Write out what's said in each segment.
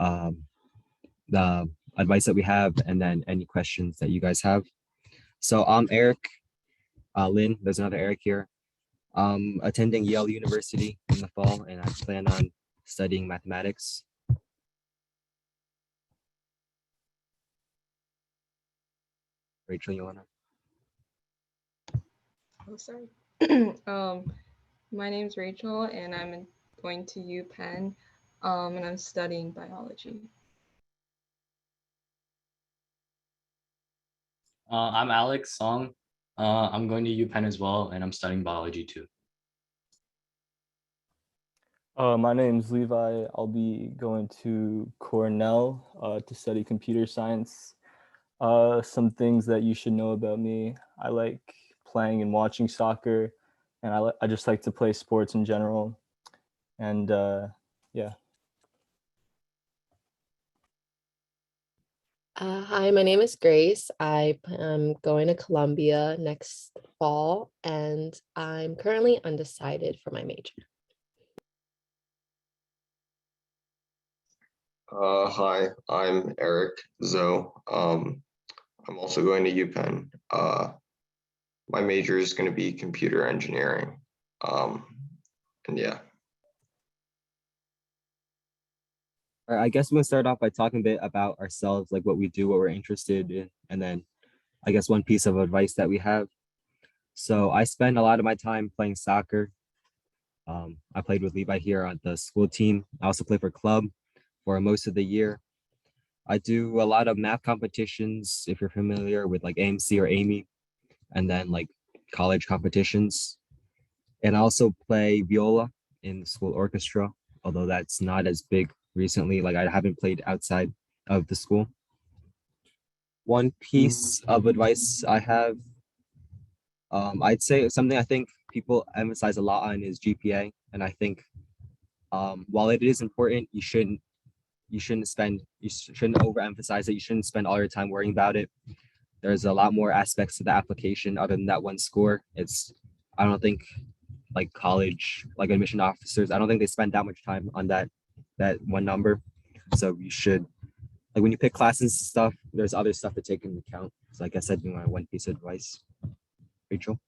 um, the advice that we have, and then any questions that you guys have. So I'm Eric, Lynn, there's another Eric here. Attending Yale University in the fall, and I plan on studying mathematics. Rachel, you wanna? Oh, sorry. My name's Rachel, and I'm going to UPenn, and I'm studying biology. I'm Alex Song. I'm going to UPenn as well, and I'm studying biology too. My name's Levi. I'll be going to Cornell to study computer science. Some things that you should know about me: I like playing and watching soccer, and I just like to play sports in general. And yeah. Hi, my name is Grace. I am going to Columbia next fall, and I'm currently undecided for my major. Hi, I'm Eric Zoe. I'm also going to UPenn. My major is going to be computer engineering. And yeah. All right, I guess we're gonna start off by talking a bit about ourselves, like what we do, what we're interested in, and then I guess one piece of advice that we have. So I spend a lot of my time playing soccer. I played with Levi here on the school team. I also play for club for most of the year. I do a lot of math competitions, if you're familiar with like AMC or Amy, and then like college competitions. And I also play viola in the school orchestra, although that's not as big recently. Like I haven't played outside of the school. One piece of advice I have, I'd say something I think people emphasize a lot on is GPA, and I think while it is important, you shouldn't overemphasize it. You shouldn't spend all your time worrying about it. There's a lot more aspects to the application other than that one score. I don't think like college, like admission officers, I don't think they spend that much time on that one number. So you should, like when you pick classes and stuff, there's other stuff to take into account. So like I said, you want one piece of advice. Rachel?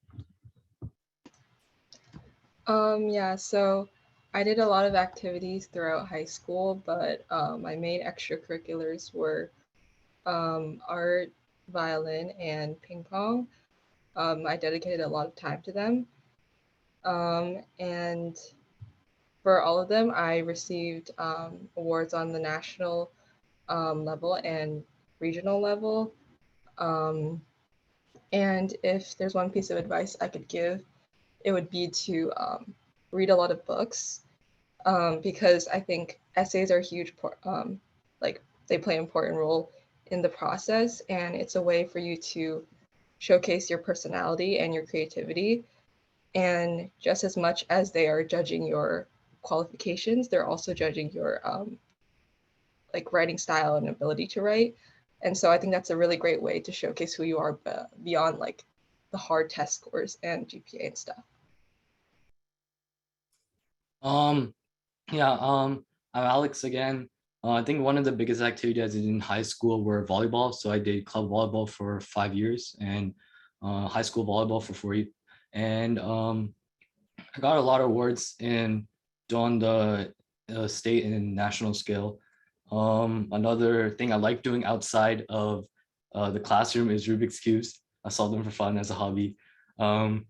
Yeah, so I did a lot of activities throughout high school, but my main extracurriculars were art, violin, and ping pong. I dedicated a lot of time to them. And for all of them, I received awards on the national level and regional level. Um, and if there's one piece of advice I could give, it would be to read a lot of books, because I think essays are huge, like they play an important role in the process, and it's a way for you to showcase your personality and your creativity. And just as much as they are judging your qualifications, they're also judging your like writing style and ability to write. And so I think that's a really great way to showcase who you are beyond like the hard test scores and GPA and stuff. Um, yeah, I'm Alex again. I think one of the biggest activities I did in high school were volleyball. So I did club volleyball for 5 years and high school volleyball for 4 years. And I got a lot of awards in on the state and national scale. Another thing I like doing outside of the classroom is Rubik's cubes. I solve them for fun as a hobby. Um,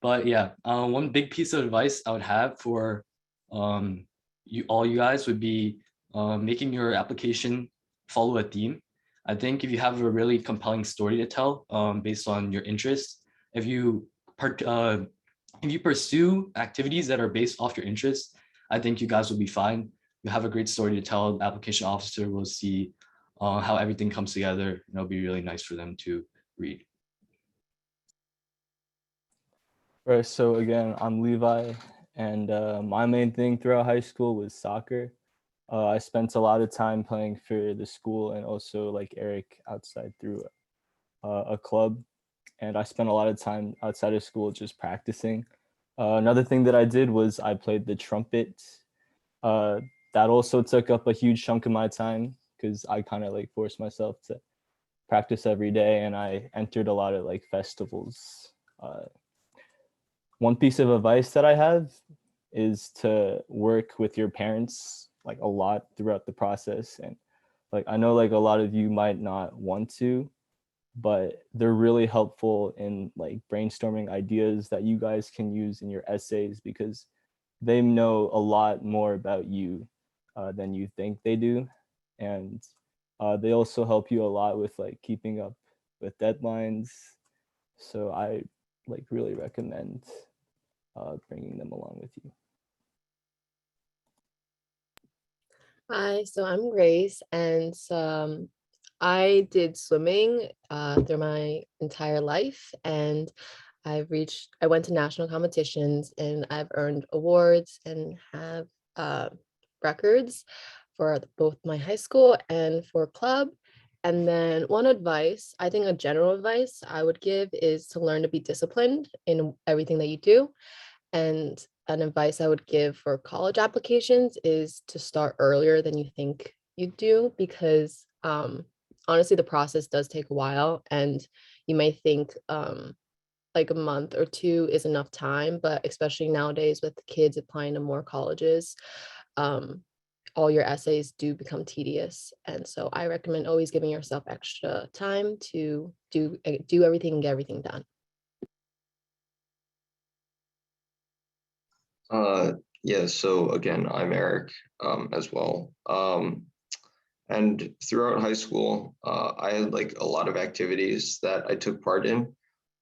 but yeah, one big piece of advice I would have for you guys would be making your application follow a theme. I think if you have a really compelling story to tell based on your interests, if you if you pursue activities that are based off your interests, I think you guys will be fine. You have a great story to tell. The application officer will see how everything comes together, and it'll be really nice for them to read. Right. So again, I'm Levi, and my main thing throughout high school was soccer. I spent a lot of time playing for the school and also like Eric outside through a club. And I spent a lot of time outside of school just practicing. Another thing that I did was I played the trumpet. Uh, that also took up a huge chunk of my time because I kind of like forced myself to practice every day, and I entered a lot of like festivals. One piece of advice that I have is to work with your parents like a lot throughout the process. And like I know like a lot of you might not want to, but they're really helpful in like brainstorming ideas that you guys can use in your essays, because they know a lot more about you than you think they do. And they also help you a lot with like keeping up with deadlines. So I like really recommend bringing them along with you. Hi, so I'm Grace, and I did swimming through my entire life, and I went to national competitions, and I've earned awards and have records for both my high school and for club. And then one advice, I think a general advice I would give is to learn to be disciplined in everything that you do. And an advice I would give for college applications is to start earlier than you think you do, because honestly, the process does take a while, and you may think like a month or two is enough time, but especially nowadays with kids applying to more colleges, um, all your essays do become tedious. And so I recommend always giving yourself extra time to do everything and get everything done. Yeah, so again, I'm Eric as well. And throughout high school, I had like a lot of activities that I took part in.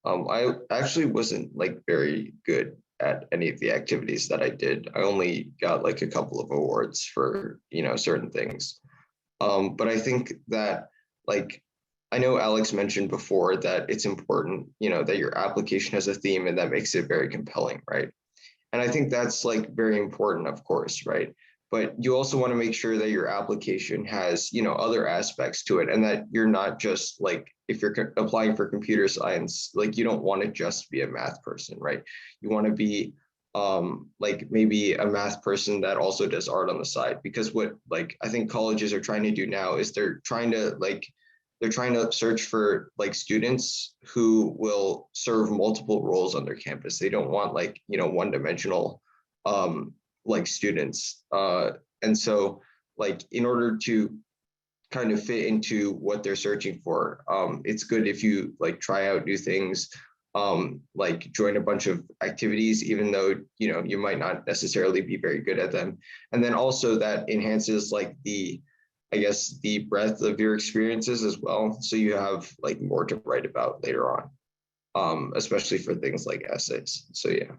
I actually wasn't like very good at any of the activities that I did. I only got like a couple of awards for, certain things. But I think that like I know Alex mentioned before that it's important, that your application has a theme and that makes it very compelling, right? And I think that's like very important, of course, right? But you also want to make sure that your application has, other aspects to it, and that you're not just like, if you're applying for computer science, like you don't want to just be a math person, right? You want to be like maybe a math person that also does art on the side, because what like I think colleges are trying to do now is they're trying to search for like students who will serve multiple roles on their campus. They don't want like, one-dimensional like students. And so like in order to kind of fit into what they're searching for, it's good if you like try out new things, like join a bunch of activities, even though, you might not necessarily be very good at them. And then also that enhances like I guess the breadth of your experiences as well. So you have like more to write about later on, especially for things like essays. So yeah.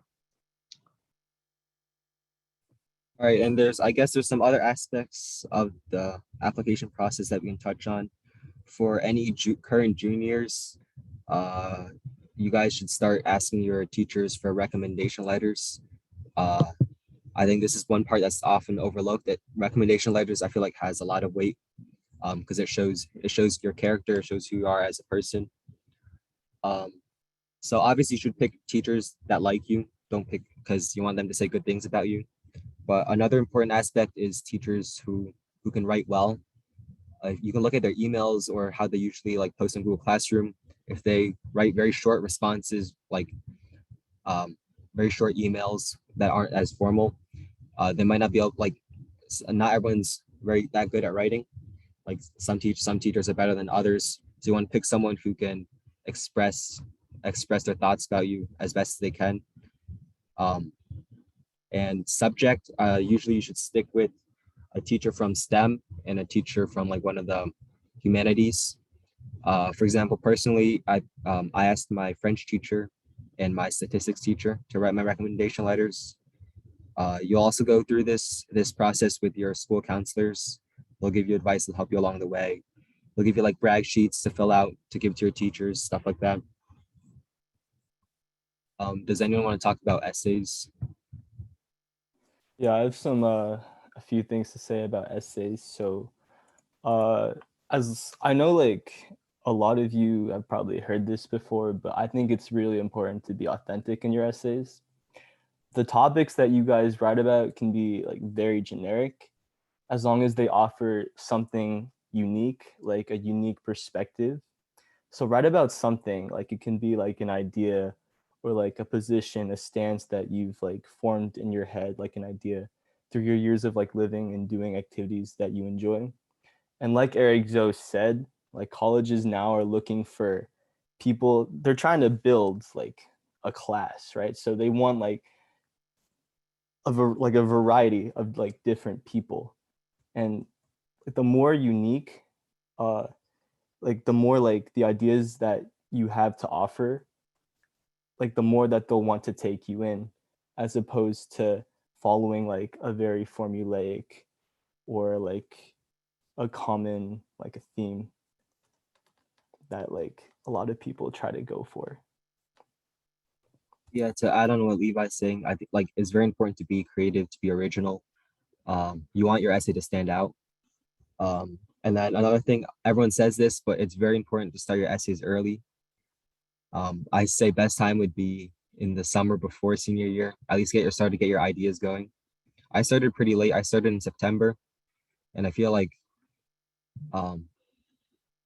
All right, and I guess there's some other aspects of the application process that we can touch on. For any current juniors, uh, you guys should start asking your teachers for recommendation letters. Uh, I think this is one part that's often overlooked, that recommendation letters, I feel like, has a lot of weight, because it shows your character, it shows who you are as a person. Um, so obviously you should pick teachers that like you. Don't pick because you want them to say good things about you. But another important aspect is teachers who can write well. You can look at their emails or how they usually like post in Google Classroom. If they write very short responses, like um, very short emails that aren't as formal, they might not be able, like not everyone's very that good at writing. Like some teachers are better than others. So you want to pick someone who can express express their thoughts about you as best as they can. Um, and subject, usually you should stick with a teacher from STEM and a teacher from like one of the humanities. For example, personally, I asked my French teacher and my statistics teacher to write my recommendation letters. You also go through this process with your school counselors. They'll give you advice, they'll help you along the way. They'll give you like brag sheets to fill out to give to your teachers, stuff like that. Does anyone want to talk about essays? Yeah, I have a few things to say about essays. So uh as I know, like a lot of you have probably heard this before, but I think it's really important to be authentic in your essays. The topics that you guys write about can be like very generic, as long as they offer something unique, like a unique perspective. So write about something, like it can be like an idea or like a position, a stance that you've like formed in your head, like an idea through your years of like living and doing activities that you enjoy. And like Eric Zoe said, like colleges now are looking for people, they're trying to build like a class, right? So they want like like a variety of like different people. And the more unique, uh like the more like the ideas that you have to offer, like the more that they'll want to take you in, as opposed to following like a very formulaic or like a common like a theme that like a lot of people try to go for. Yeah, to add on what Levi's saying, I think like it's very important to be creative, to be original. You want your essay to stand out. And then another thing, everyone says this, but it's very important to start your essays early. I say best time would be in the summer before senior year. At least start to get your ideas going. I started pretty late. I started in September, and I feel um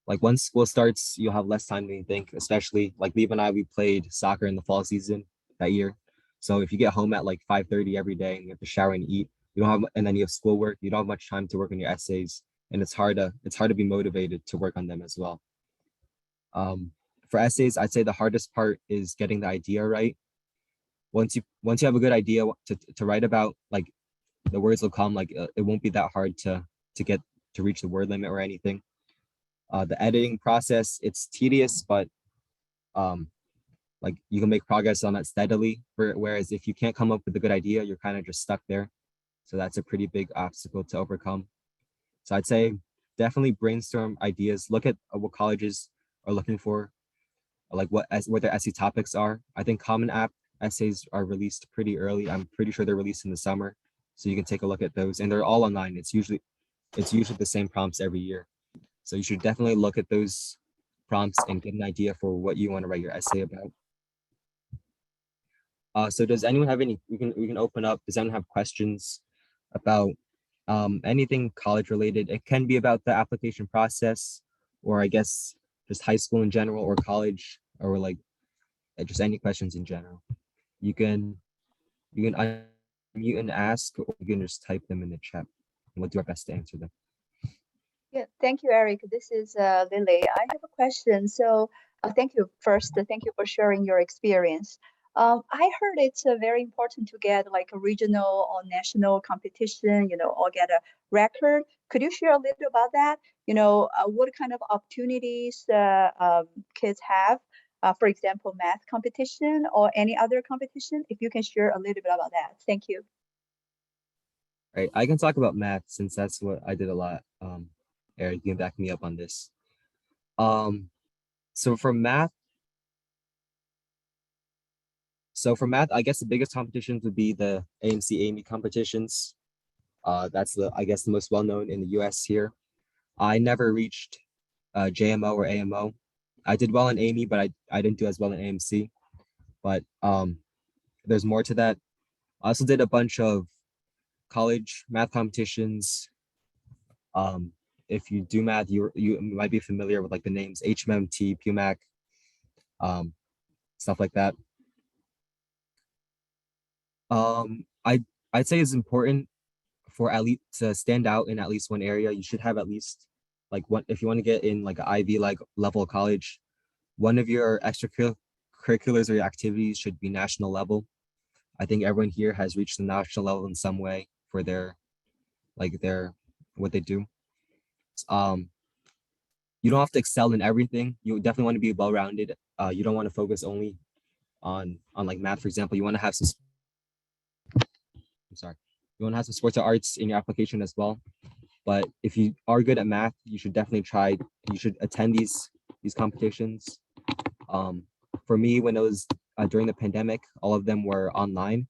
like once school starts, you'll have less time than you think. Especially like Levi and I, we played soccer in the fall season that year. So if you get home at like 5:30 every day and you have to shower and eat, you don't have, and then you have schoolwork, you don't have much time to work on your essays, and it's hard to be motivated to work on them as well. Um, for essays, I'd say the hardest part is getting the idea right. Once you have a good idea to write about, like the words will come. Like it won't be that hard to get to reach the word limit or anything. The editing process, it's tedious, but um, like you can make progress on that steadily. Whereas if you can't come up with a good idea, you're kind of just stuck there. So that's a pretty big obstacle to overcome. So I'd say definitely brainstorm ideas. Look at what colleges are looking for, like what their essay topics are. I think Common App essays are released pretty early. I'm pretty sure they're released in the summer, so you can take a look at those. And they're all online. It's usually the same prompts every year. So you should definitely look at those prompts and get an idea for what you want to write your essay about. So does anyone have any? We can open up. Does anyone have questions about anything college related? It can be about the application process, or I guess just high school in general, or college, or like just any questions in general. You can you can unmute and ask, or you can just type them in the chat, and we'll do our best to answer them. Yeah, thank you, Eric. This is Lily. I have a question. So thank you first. Thank you for sharing your experience. I heard it's very important to get like a regional or national competition, or get a record. Could you share a little about that? What kind of opportunities kids have, for example, math competition or any other competition? If you can share a little bit about that. Thank you. Right, I can talk about math since that's what I did a lot. Eric, you can back me up on this. Um, so for math, I guess the biggest competitions would be the AMC AME competitions. That's I guess the most well known in the US here. I never reached JMO or AMO. I did well in AME, but I didn't do as well in AMC. But there's more to that. I also did a bunch of college math competitions. If you do math, you might be familiar with like the names HMMT, PUMAC, stuff like that. I'd say it's important for at least to stand out in at least one area. You should have at least like what if you want to get in like an Ivy like level college, one of your extracurriculars or your activities should be national level. I think everyone here has reached the national level in some way for their what they do. Um, you don't have to excel in everything. You definitely want to be well-rounded. You don't want to focus only on like math, for example. You want to have some I'm sorry. You want to have some sports or arts in your application as well. But if you are good at math, you should definitely try. You should attend these competitions. Um, for me, when it was during the pandemic, all of them were online,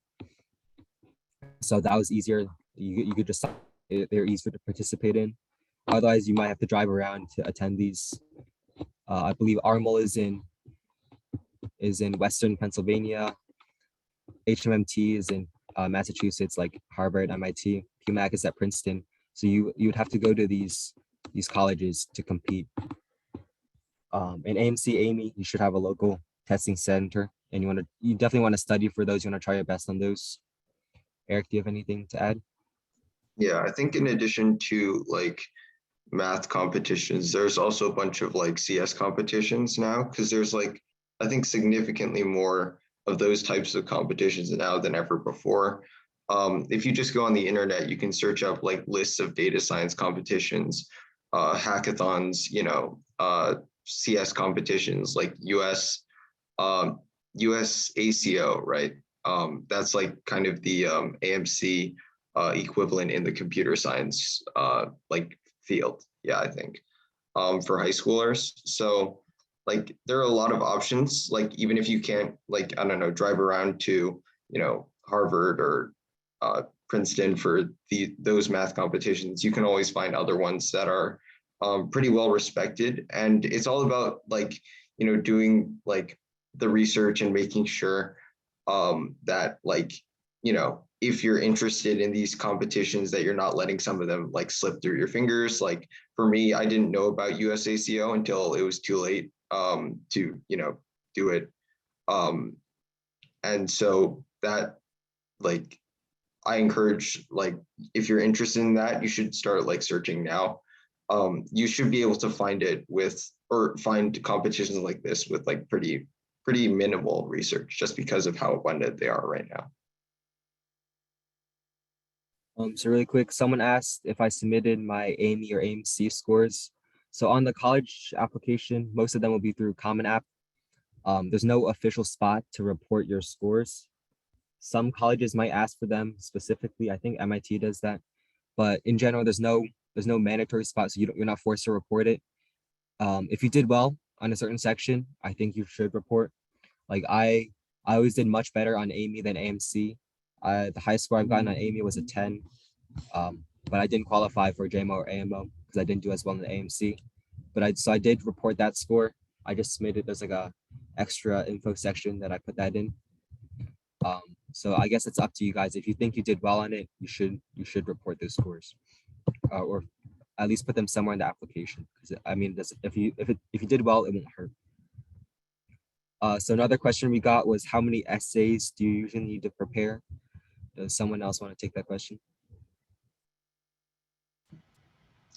so that was easier. You could just they're easier to participate in. Otherwise, you might have to drive around to attend these. I believe ARML is in Western Pennsylvania. HMMT is in Massachusetts, like Harvard, MIT. PUMAC is at Princeton. So you would have to go to these colleges to compete. In AMC, Amy, you should have a local testing center, and you definitely want to study for those. You want to try your best on those. Eric, do you have anything to add? Yeah, I think in addition to like math competitions, there's also a bunch of like CS competitions now, because there's like, I think significantly more of those types of competitions now than ever before. If you just go on the internet, you can search up like lists of data science competitions, hackathons, CS competitions like US ACO, right? That's like kind of the AMC equivalent in the computer science like field. Yeah, I think for high schoolers. So like there are a lot of options. Like even if you can't like I don't know drive around to Harvard or Princeton for those math competitions, you can always find other ones that are pretty well respected. And it's all about like doing like the research and making sure that like if you're interested in these competitions that you're not letting some of them like slip through your fingers. Like for me, I didn't know about USACO until it was too late to do it. And so that like I encourage like if you're interested in that, you should start like searching now. You should be able to find it or find competitions like this with like pretty minimal research just because of how abundant they are right now. So really quick, someone asked if I submitted my AME or AMC scores. So on the college application, most of them will be through Common App. There's no official spot to report your scores. Some colleges might ask for them specifically. I think MIT does that, but in general, there's no mandatory spot, so you're not forced to report it. If you did well on a certain section, I think you should report. Like I always did much better on AME than AMC. The highest score I've gotten on AME was a 10, but I didn't qualify for JMO or AMO because I didn't do as well in the AMC. But I did report that score. I just submitted as like a extra info section that I put that in. So I guess it's up to you guys. If you think you did well on it, you should report those scores, or at least put them somewhere in the application. Because I mean, if you did well, it won't hurt. So another question we got was, how many essays do you usually need to prepare? Does someone else want to take that question?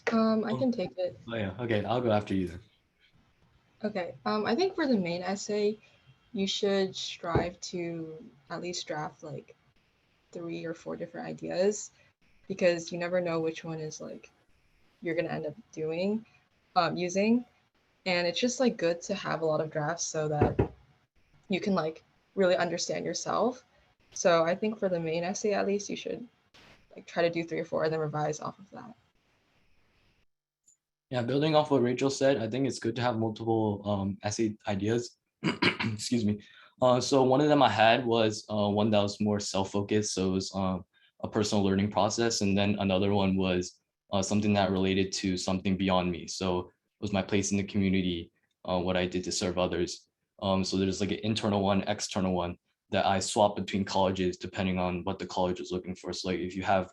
I can take it. Oh yeah, okay, I'll go after you then. Okay. I think for the main essay, you should strive to at least draft like 3 or 4 different ideas, because you never know which one is like you're gonna end up using, and it's just like good to have a lot of drafts so that you can like really understand yourself. So I think for the main essay, at least, you should like try to do 3 or 4 and then revise off of that. Yeah, building off what Rachel said, I think it's good to have multiple essay ideas. Excuse me. So one of them I had was one that was more self-focused. So it was a personal learning process. And then another one was something that related to something beyond me. So it was my place in the community, what I did to serve others. So there's like an internal one, external one that I swap between colleges depending on what the college is looking for. So like if you have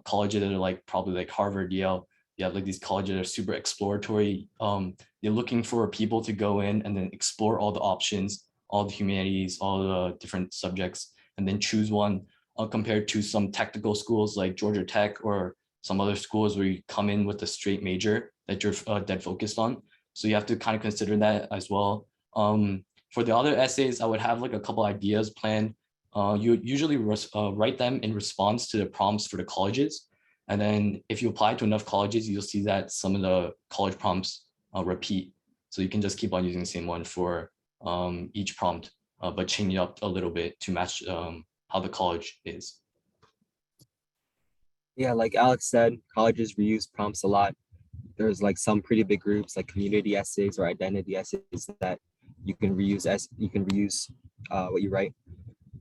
colleges that are like probably like Harvard, Yale, you have like these colleges that are super exploratory. They're looking for people to go in and then explore all the options, all the humanities, all the different subjects, and then choose one, compared to some technical schools like Georgia Tech or some other schools where you come in with a straight major that you're dead focused on. So you have to kind of consider that as well. For the other essays, I would have like a couple ideas planned. You usually write them in response to the prompts for the colleges. And then if you apply to enough colleges, you'll see that some of the college prompts repeat. So you can just keep on using the same one for each prompt, but change it up a little bit to match how the college is. Yeah, like Alex said, colleges reuse prompts a lot. There's like some pretty big groups like community essays or identity essays that you can reuse what you write.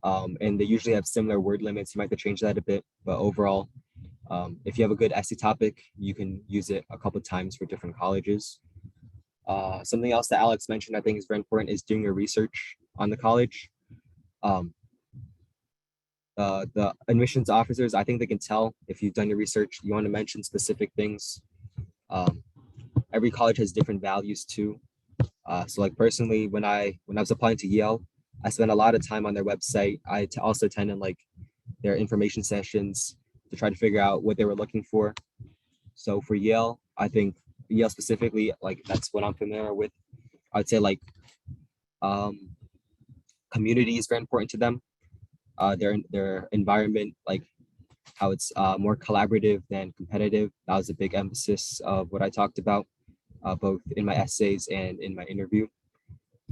And they usually have similar word limits. You might have to change that a bit, but overall, if you have a good essay topic, you can use it a couple times for different colleges. Something else that Alex mentioned, I think is very important, is doing your research on the college. the admissions officers, I think they can tell if you've done your research. You want to mention specific things. Um, every college has different values too. So like personally, when I was applying to Yale, I spent a lot of time on their website. Also attended like their information sessions to try to figure out what they were looking for. So for Yale, I think Yale specifically, like that's what I'm familiar with. I'd say like um, community is very important to them. Their environment, like how it's more collaborative than competitive. That was a big emphasis of what I talked about, both in my essays and in my interview.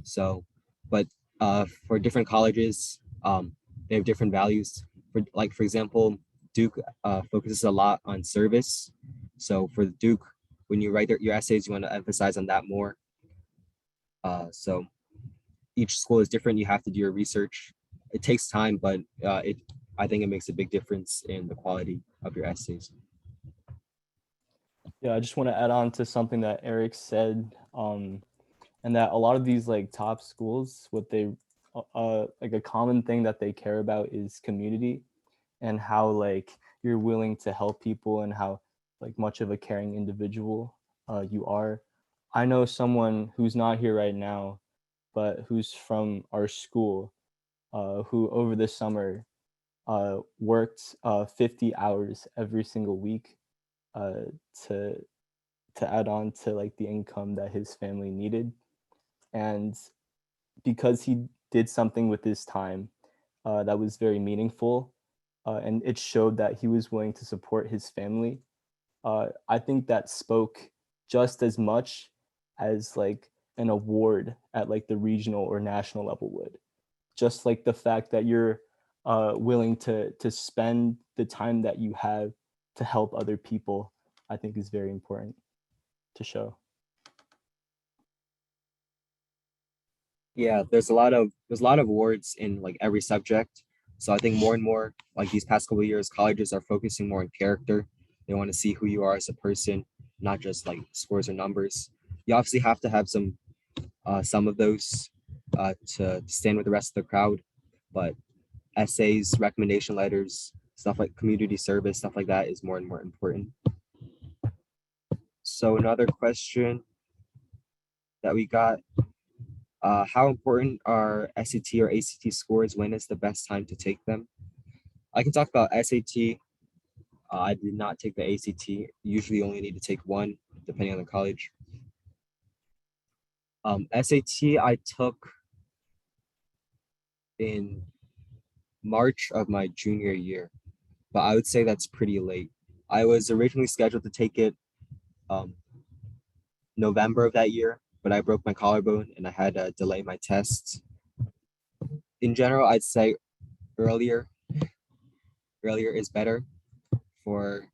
So, but for different colleges, they have different values. For example, Duke focuses a lot on service. So for Duke, when you write your essays, you want to emphasize on that more. So each school is different. You have to do your research. It takes time, but I think it makes a big difference in the quality of your essays. Yeah, I just want to add on to something that Eric said, and that a lot of these like top schools, what they like a common thing that they care about is community, and how like you're willing to help people, and how like much of a caring individual you are. I know someone who's not here right now, but who's from our school, who over the summer worked 50 hours every single week uh, to add on to like the income that his family needed. And because he did something with his time that was very meaningful, and it showed that he was willing to support his family, I think that spoke just as much as like an award at like the regional or national level would. Just like the fact that you're willing to spend the time that you have to help other people, I think is very important to show. Yeah, there's a lot of awards in like every subject. So I think more and more, like these past couple of years, colleges are focusing more on character. They want to see who you are as a person, not just like scores or numbers. You obviously have to have some of those to stand with the rest of the crowd, but essays, recommendation letters, stuff like community service, stuff like that is more and more important. So another question that we got, how important are SAT or ACT scores? When is the best time to take them? I can talk about SAT. I did not take the ACT. Usually only need to take one, depending on the college. SAT I took in March of my junior year, but I would say that's pretty late. I was originally scheduled to take it um, November of that year, but I broke my collarbone and I had to delay my tests. In general, I'd say earlier earlier is better for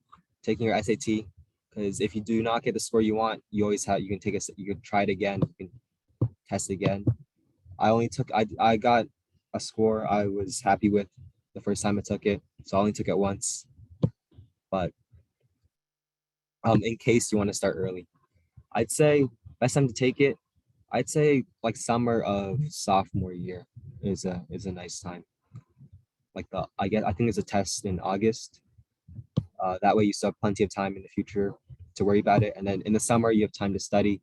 taking your SAT, because if you do not get the score you want, you can you can try it again, you can test again. I got a score I was happy with the first time I took it, so I only took it once. But in case you want to start early, I'd say best time to take it. I'd say like summer of sophomore year is a nice time. Like I think it's a test in August. That way you still have plenty of time in the future to worry about it. And then in the summer you have time to study.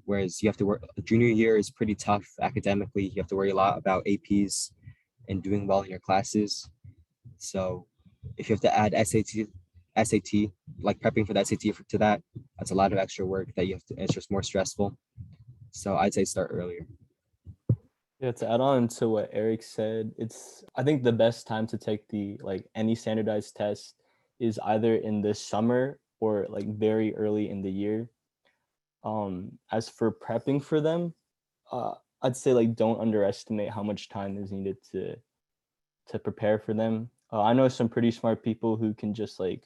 Whereas you have to work, junior year is pretty tough academically. You have to worry a lot about APs and doing well in your classes. So if you have to add SAT, like prepping for the SAT to that, that's a lot of extra work that you have to, it's just more stressful. So I'd say start earlier. Yeah, to add on to what Eric said, it's I think the best time to take the like any standardized test is either in the summer or like very early in the year. As for prepping for them, I'd say like don't underestimate how much time is needed to prepare for them. I know some pretty smart people who can just like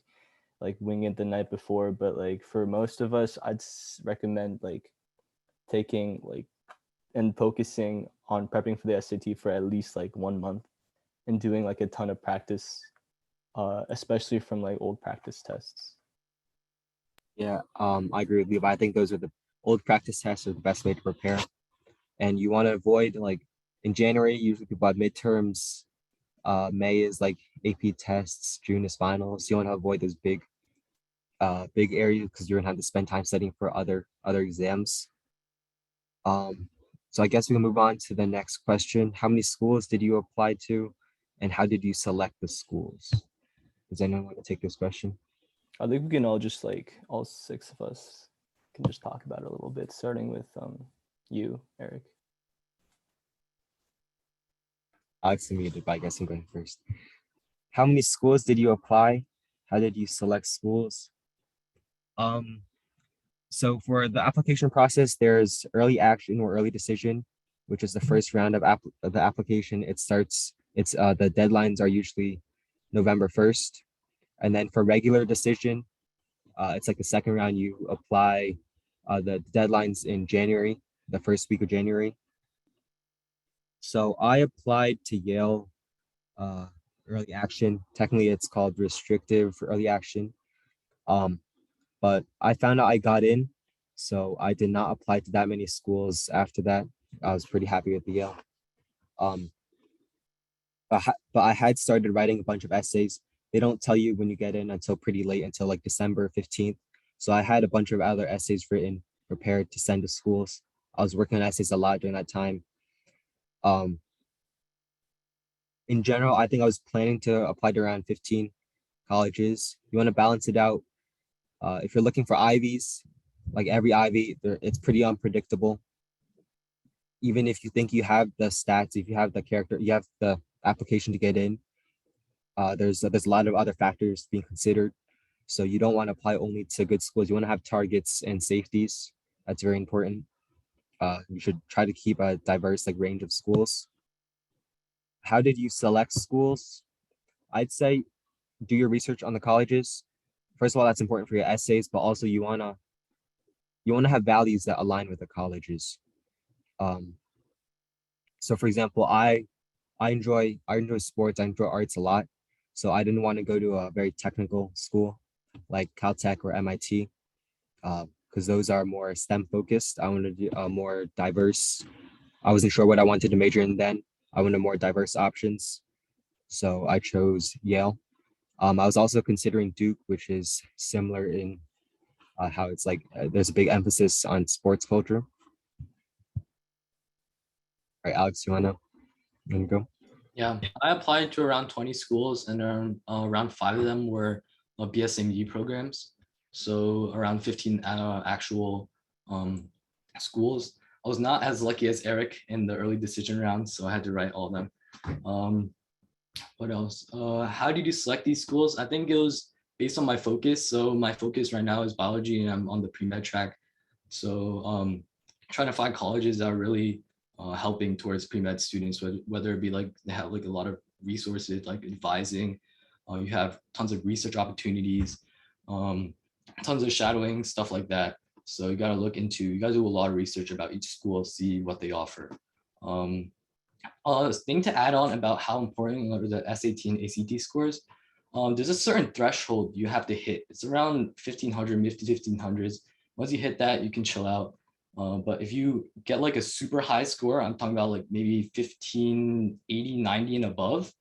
wing it the night before, but like for most of us, I'd recommend like taking like and focusing on prepping for the SAT for at least like 1 month and doing like a ton of practice, especially from like old practice tests. Yeah, I agree with you, but I think those are the old practice tests are the best way to prepare. And you want to avoid like in January, usually people have midterms. May is like AP tests, June is finals. You want to avoid those big areas because you're gonna have to spend time studying for other exams. So I guess we can move on to the next question. How many schools did you apply to, and how did you select the schools? Does anyone want to take this question? I think we can all just like all 6 of us can just talk about it a little bit, starting with you, Eric. Alex muted, but I guess I'm going first. How many schools did you apply? How did you select schools? So for the application process, there's early action or early decision, which is the first round of the application. The deadlines are usually November 1st. And then for regular decision, it's like the second round. You apply the deadlines in January, the first week of January. So I applied to Yale early action. Technically, it's called restrictive early action. But I found out I got in, so I did not apply to that many schools after that. I was pretty happy with the Yale. But I had started writing a bunch of essays. They don't tell you when you get in until pretty late, until like December 15th. So I had a bunch of other essays written, prepared to send to schools. I was working on essays a lot during that time. In general, I think I was planning to apply to around 15 colleges. You want to balance it out. If you're looking for Ivies, like every Ivy, it's pretty unpredictable. Even if you think you have the stats, if you have the character, you have the application to get in, there's a lot of other factors being considered. So you don't want to apply only to good schools. You want to have targets and safeties. That's very important. You should try to keep a diverse range of schools. How did you select schools? I'd say do your research on the colleges. First of all, that's important for your essays, but also you wanna have values that align with the colleges. So for example, I enjoy sports, I enjoy arts a lot. So I didn't want to go to a very technical school like Caltech or MIT, because those are more STEM focused. I wanted to do more diverse. I wasn't sure what I wanted to major in then. I wanted more diverse options. So I chose Yale. I was also considering Duke, which is similar in how it's there's a big emphasis on sports culture. All right, Alex, you wanna go? Yeah, I applied to around 20 schools, and around 5 of them were BSMU programs. So around 15 actual schools. I was not as lucky as Eric in the early decision round, so I had to write all of them. What else? How did you select these schools? I think it was based on my focus. So my focus right now is biology, and I'm on the pre-med track. So trying to find colleges that are really helping towards pre-med students, whether it be they have a lot of resources like advising, you have tons of research opportunities, tons of shadowing, stuff like that. So you got to you got to do a lot of research about each school, see what they offer. Thing to add on about how important are the SAT and ACT scores. There's a certain threshold you have to hit. It's around 1500, mid 1500s. Once you hit that, you can chill out. But if you get a super high score, I'm talking about maybe 1580, 90 and above,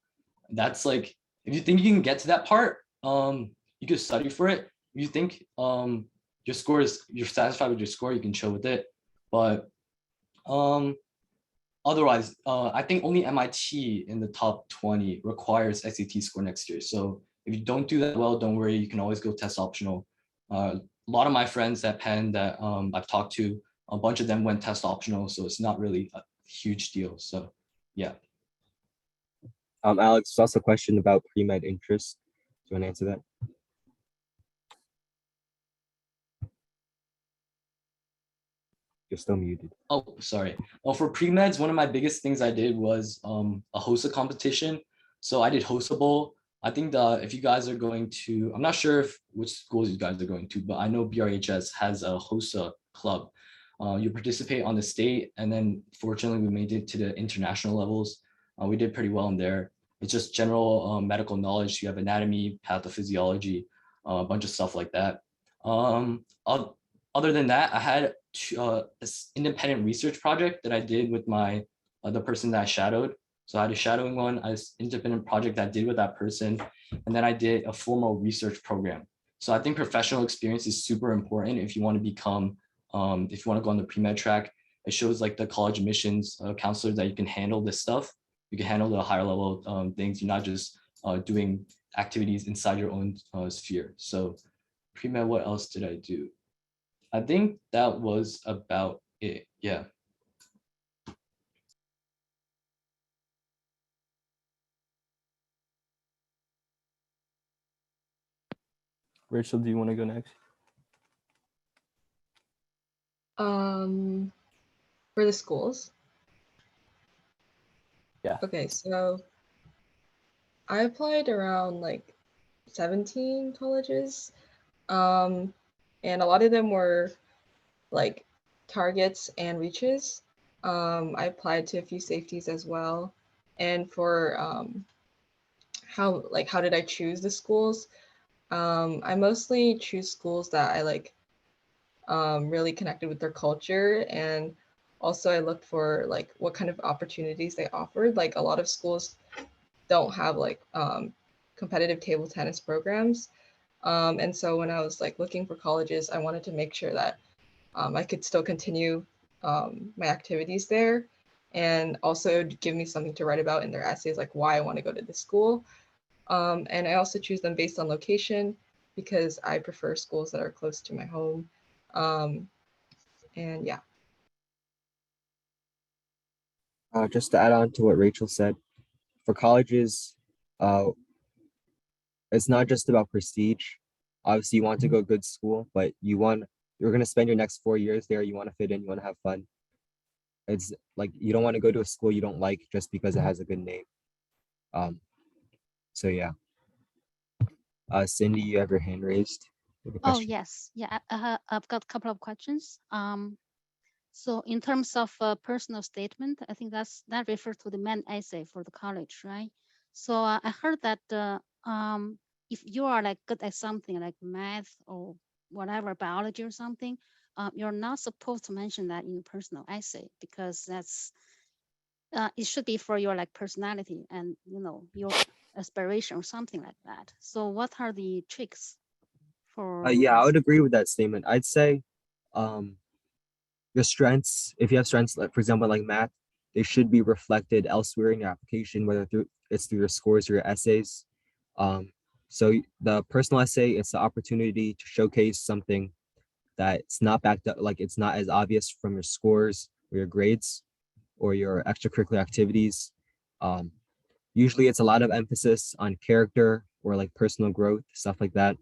that's if you think you can get to that part, you could study for it. If you think you're satisfied with your score, you can chill with it. But otherwise, I think only MIT in the top 20 requires SAT score next year. So if you don't do that well, don't worry, you can always go test optional. A lot of my friends at Penn that I've talked to, a bunch of them went test optional, so it's not really a huge deal. So yeah. Alex, there's also a question about pre-med interest. Do you want to answer that? You're still muted. Oh, sorry. Well, for pre-meds, one of my biggest things I did was a HOSA competition. So I did HOSA Bowl. I think if you guys are going to, I'm not sure which schools you guys are going to, but I know BRHS has a HOSA club. You participate on the state, and then fortunately we made it to the international levels. We did pretty well in there. It's just general medical knowledge. You have anatomy, pathophysiology, a bunch of stuff like that. Other than that, I had this independent research project that I did with the person that I shadowed. So I had a shadowing one, an independent project I did with that person, and then I did a formal research program. So I think professional experience is super important if you want to become, if you want to go on the pre-med track. It shows like the college admissions counselor that you can handle this stuff. You can handle the higher level things. You're not just doing activities inside your own sphere. So pre-med, what else did I do? I think that was about it. Yeah. Rachel, do you want to go next? For the schools. Yeah. Okay, so I applied around like 17 colleges. And a lot of them were like targets and reaches. I applied to a few safeties as well. And for how did I choose the schools? I mostly choose schools that I like really connected with their culture, and also I looked for like what kind of opportunities they offered. Like a lot of schools don't have like competitive table tennis programs. And so when I was like looking for colleges, I wanted to make sure that I could still continue my activities there, and also give me something to write about in their essays, like why I want to go to this school. And I also choose them based on location because I prefer schools that are close to my home. And yeah. Just to add on to what Rachel said, for colleges, it's not just about prestige. Obviously, you want to go to good school, but you're gonna spend your next 4 years there. You want to fit in, you want to have fun. It's like you don't want to go to a school you don't like just because it has a good name. So yeah. Cindy, you have your hand raised. You have a Oh, question? yes. Yeah, I've got a couple of questions. So in terms of personal statement, I think that refers to the main essay for the college, right? So I heard that if you are like good at something like math or whatever, biology or something, you're not supposed to mention that in your personal essay because that's it should be for your like personality and your aspiration or something like that. So what are the tricks for Yeah, I this? would agree with that statement. I'd say um, your strengths, if you have strengths, like for example, like math, they should be reflected elsewhere in your application, whether it's through your scores or your essays. So the personal essay, it's the opportunity to showcase something that's not backed up, like it's not as obvious from your scores or your grades or your extracurricular activities. Um, Usually it's a lot of emphasis on character or like personal growth, stuff like that.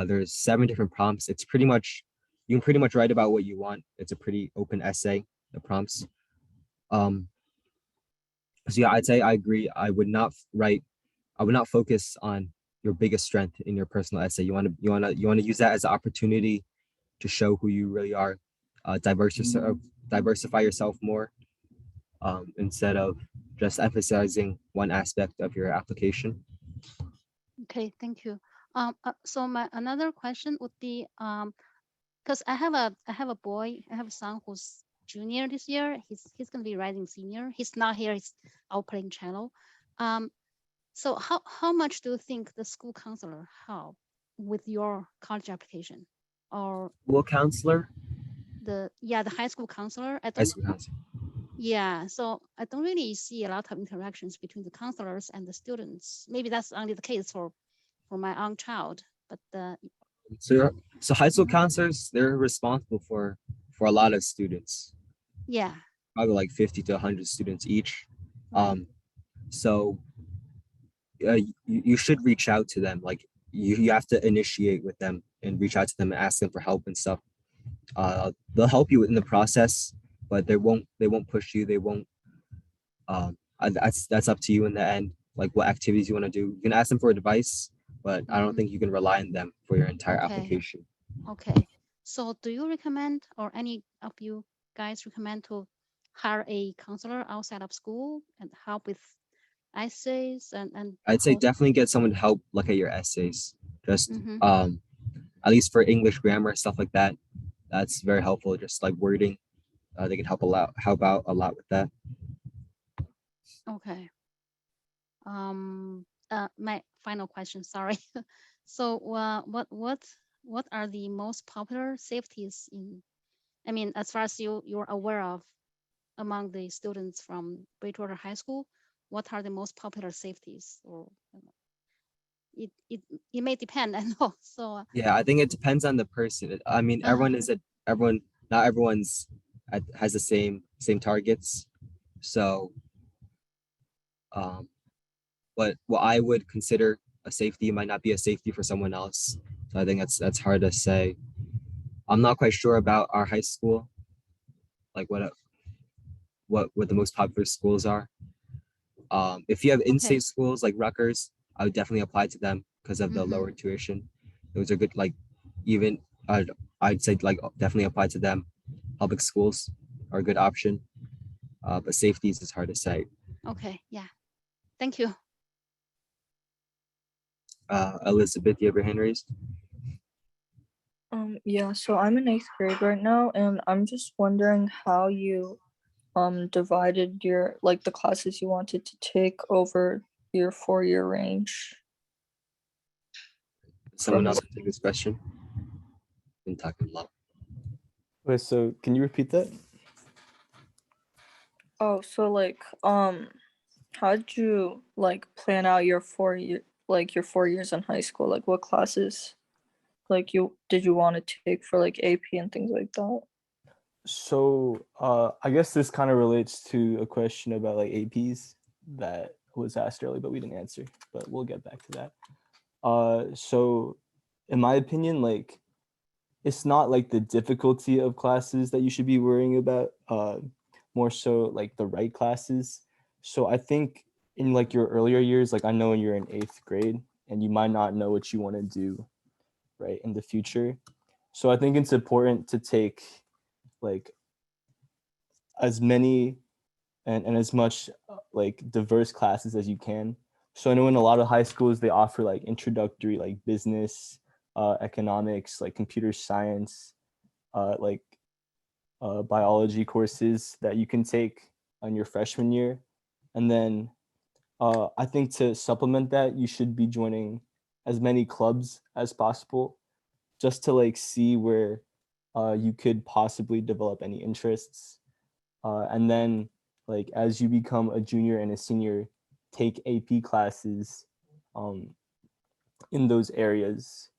There's 7 different prompts. It's pretty much, you can pretty much write about what you want. It's a pretty open essay, the prompts. Um, so yeah, I'd say I agree. I would not focus on your biggest strength in your personal essay. You want to use that as an opportunity to show who you really are. Diversify yourself more instead of just emphasizing one aspect of your application. Okay, thank you. So my another question would be, because I have a boy, I have a son who's junior this year. He's gonna be rising senior. He's not here. He's out playing cello. So how much do you think the school counselor help with your college application, or School counselor, the high school counselor? I high don't. school counselor. Yeah, so I don't really see a lot of interactions between the counselors and the students. Maybe that's only the case for my own child, but So high school Mhm. counselors, they're responsible for a lot of students, Yeah, probably like 50 to 100 students each. right. So you should reach out to them. Like you have to initiate with them and reach out to them and ask them for help and stuff. They'll help you in the process, but they won't push you. They won't. That's up to you in the end. Like what activities you want to do. You can ask them for advice, but I don't Mhm. think you can rely on them for your entire Okay. application. Okay. So do you recommend, or any of you guys recommend to hire a counselor outside of school and help with essays and the I'd say whole? definitely get someone to help look at your essays. Just Mm-hmm. at least for English grammar stuff like that. That's very helpful. Just like wording, they can help out a lot with that. Okay. My final question. Sorry. So, what are the most popular safeties in? I mean, as far as you're aware of, among the students from Bridgewater High School, what are the most popular safeties? Or it it may depend. I know. So, Yeah, I think it depends on the person. I mean, uh-huh. everyone, not everyone's has the same targets. So, um, what I would consider a safety might not be a safety for someone else. So I think that's hard to say. I'm not quite sure about our high school, like what the most popular schools are. If you have Okay. in-state schools like Rutgers, I would definitely apply to them because of the lower tuition. Those are good. Like even I'd say like definitely apply to them. Public schools are a good option, but safeties is hard to say. Okay. Yeah. Thank you. Elizabeth, you have your hand raised. Yeah, so I'm in 8th grade right now, and I'm just wondering how you divided your the classes you wanted to take over your 4-year range. Someone From else take this question. Been talking a lot. Wait, so can you repeat that? Oh, so how did you plan out your 4 years in high school? Like what classes did you want to take for AP and things like that? So I guess this kind of relates to a question about like APs that was asked earlier, but we didn't answer. But we'll get back to that. So in my opinion, like it's not like the difficulty of classes that you should be worrying about, more so like the right classes. So I think in like your earlier years, like I know when you're in 8th grade and you might not know what you want to do right in the future. So I think it's important to take like as many and as much like diverse classes as you can. So I know in a lot of high schools they offer like introductory like business, economics, like computer science, like biology courses that you can take on your freshman year. And then I think to supplement that, you should be joining as many clubs as possible just to like see where you could possibly develop any interests. And then like as you become a junior and a senior, take AP classes in those areas.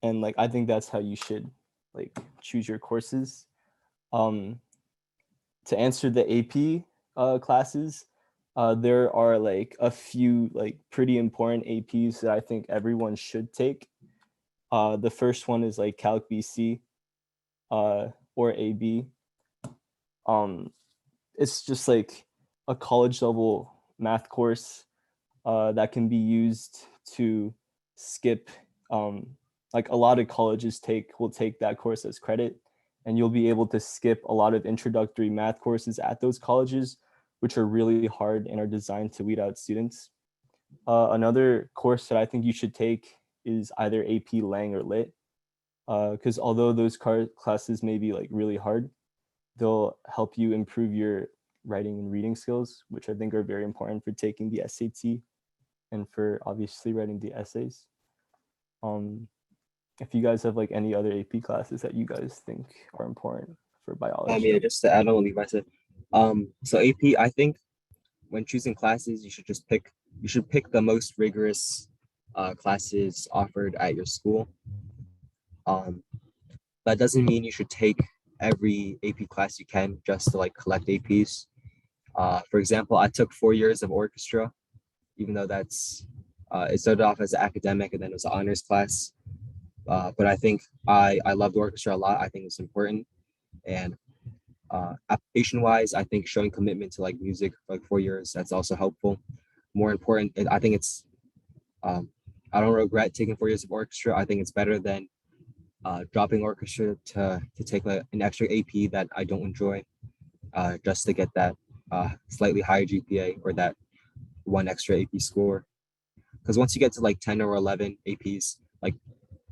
And like I think that's how you should like choose your courses. To answer the AP classes, there are like a few like pretty important APs that I think everyone should take. The first one is like Calc BC or AB. It's just like a college level math course that can be used to skip. Like a lot of colleges will take that course as credit, and you'll be able to skip a lot of introductory math courses at those colleges, which are really hard and are designed to weed out students. Another course that I think you should take is either AP Lang or Lit, because although those classes may be like really hard, they'll help you improve your writing and reading skills, which I think are very important for taking the SAT and for obviously writing the essays. If you guys have like any other AP classes that you guys think are important for biology. Yeah, just to add on what Levi said. So AP, I think when choosing classes, you should pick the most rigorous classes offered at your school. That doesn't mean you should take every AP class you can just to like collect APs. For example, I took 4 years of orchestra, even though it started off as an academic and then it was an honors class. But I think I loved orchestra a lot. I think it's important. And application wise, I think showing commitment to like music for like 4 years, that's also helpful. More important, I think it's I don't regret taking 4 years of orchestra. I think it's better than dropping orchestra to take like an extra AP that I don't enjoy, just to get that slightly higher GPA or that one extra AP score. Because once you get to like 10 or 11 APs, like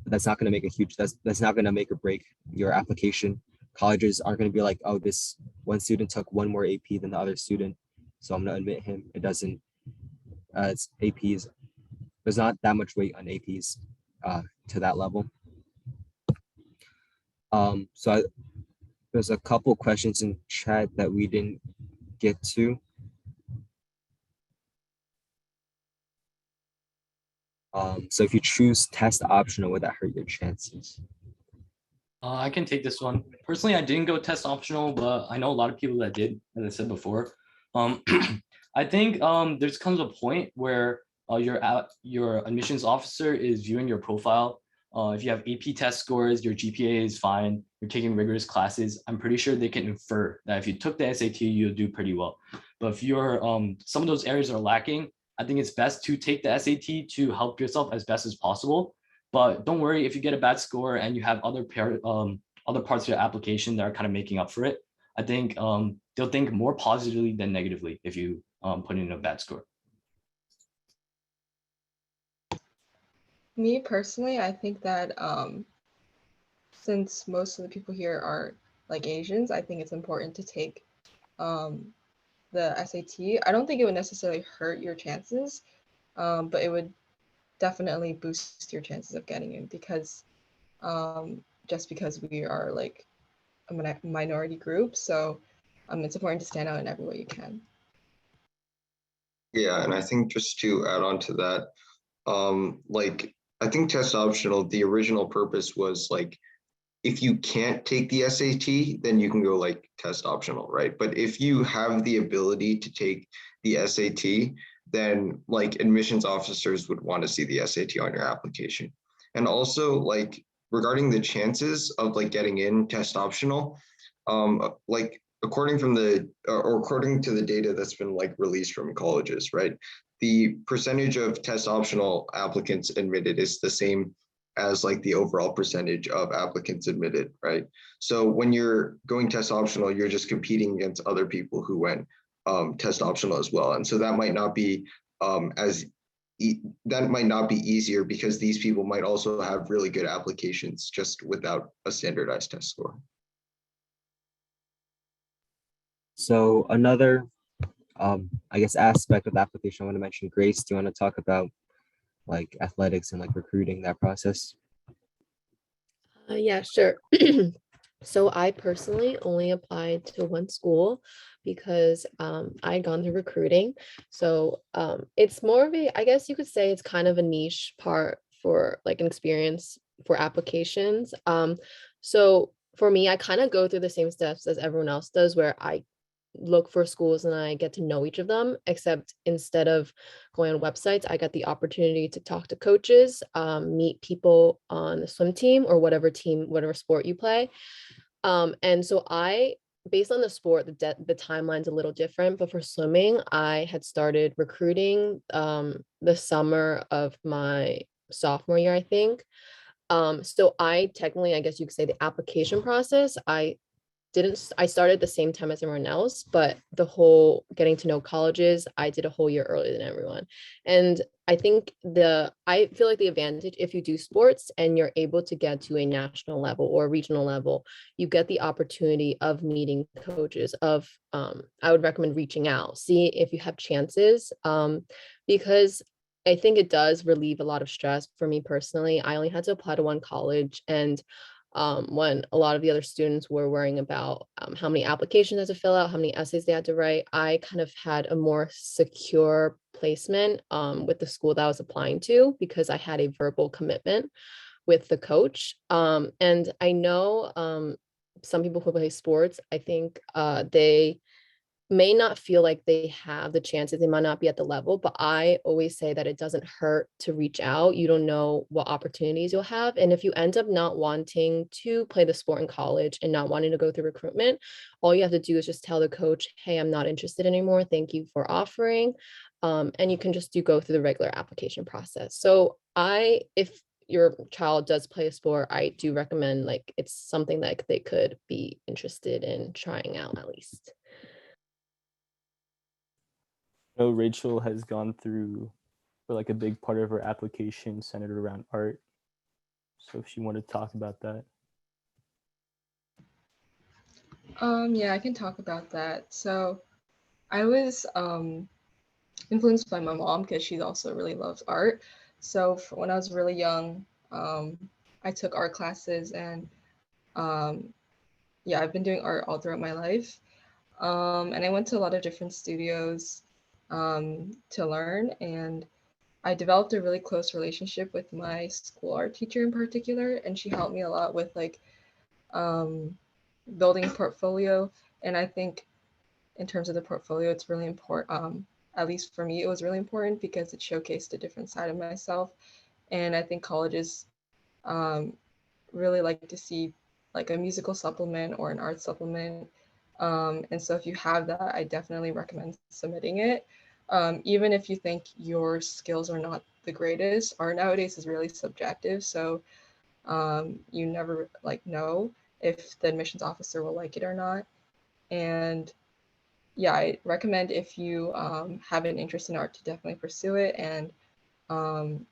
that's not going to make a huge that's not going to make or break your application. Colleges aren't going to be like, oh, this one student took one more AP than the other student. so I'm gonna admit him. It doesn't, it's APs. There's not that much weight on APs to that level. There's a couple questions in chat that we didn't get to. So if you choose test optional, would that hurt your chances? I can take this one. Personally, I didn't go test optional, but I know a lot of people that did, as I said before. I think there's comes a point where your admissions officer is viewing your profile. If you have AP test scores, your GPA is fine, you're taking rigorous classes, I'm pretty sure they can infer that if you took the SAT, you'll do pretty well. But if you're some of those areas are lacking, I think it's best to take the SAT to help yourself as best as possible. But don't worry if you get a bad score and you have other parts of your application that are kind of making up for it. I think they'll think more positively than negatively if you put in a bad score. Me personally, I think that since most of the people here are like Asians, I think it's important to take the SAT. I don't think it would necessarily hurt your chances, but it would definitely boost your chances of getting in because just because we are like a minority group. So it's important to stand out in every way you can. Yeah, and I think just to add on to that, like I think test optional, the original purpose was like, if you can't take the SAT, then you can go like test optional, right? But if you have the ability to take the SAT, then like admissions officers would want to see the SAT on your application. And also like regarding the chances of like getting in test optional, like according to the data that's been like released from colleges, right? The percentage of test optional applicants admitted is the same as like the overall percentage of applicants admitted, right? So when you're going test optional, you're just competing against other people who went test optional as well. And so that might not be that might not be easier because these people might also have really good applications just without a standardized test score. So another, I guess, aspect of the application I want to mention, Grace, do you want to talk about like athletics and like recruiting, that process? Yeah, sure. So I personally only applied to one school because I had gone through recruiting. So it's more of a, I guess you could say it's kind of a niche part for like an experience for applications. So for me, I kind of go through the same steps as everyone else does, where I look for schools and I get to know each of them, except instead of going on websites, I got the opportunity to talk to coaches, meet people on the swim team or whatever team, whatever sport you play. And so based on the sport, the timeline's a little different, but for swimming, I had started recruiting the summer of my sophomore year, I think. So I technically, I guess you could say the application process, I started at the same time as everyone else, but the whole getting to know colleges, I did a whole year earlier than everyone. And I think I feel like the advantage if you do sports and you're able to get to a national level or regional level, you get the opportunity of meeting coaches I would recommend reaching out, see if you have chances, because I think it does relieve a lot of stress for me personally. I only had to apply to one college, and when a lot of the other students were worrying about how many applications they had to fill out, how many essays they had to write, I kind of had a more secure placement with the school that I was applying to because I had a verbal commitment with the coach. And I know some people who play sports, I think they may not feel like they have the chances, they might not be at the level, but I always say that it doesn't hurt to reach out. You don't know what opportunities you'll have. And if you end up not wanting to play the sport in college and not wanting to go through recruitment, all you have to do is just tell the coach, hey, I'm not interested anymore. Thank you for offering. And you can just go through the regular application process. So if your child does play a sport, I do recommend like it's something that they could be interested in trying out at least. know Rachel has gone through for like a big part of her application centered around art. So if you want to talk about that. Yeah, I can talk about that. So I was influenced by my mom because she also really loves art. So when I was really young, I took art classes, and yeah, I've been doing art all throughout my life. And I went to a lot of different studios to learn, and I developed a really close relationship with my school art teacher in particular, and she helped me a lot with like um, building portfolio. And I think in terms of the portfolio, it's really important. At least for me, it was really important because it showcased a different side of myself. And I think colleges um, really like to see like a musical supplement or an art supplement. And so if you have that, I definitely recommend submitting it. Even if you think your skills are not the greatest, art nowadays is really subjective. So you never like know if the admissions officer will like it or not. And yeah, I recommend if you have an interest in art to definitely pursue it and um,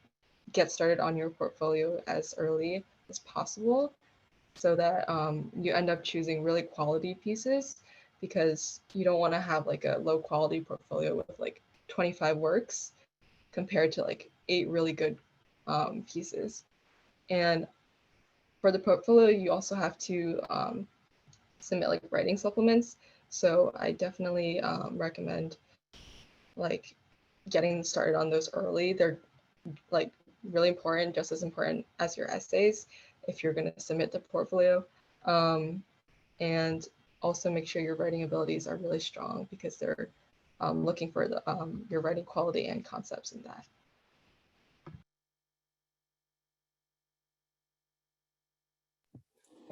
get started on your portfolio as early as possible so that you end up choosing really quality pieces because you don't want to have like a low quality portfolio with like 25 works compared to like 8 really good pieces. And for the portfolio, you also have to submit like writing supplements. So I definitely recommend like getting started on those early. They're like really important, just as important as your essays if you're going to submit the portfolio. Um, and also make sure your writing abilities are really strong because they're looking for your writing quality and concepts in that.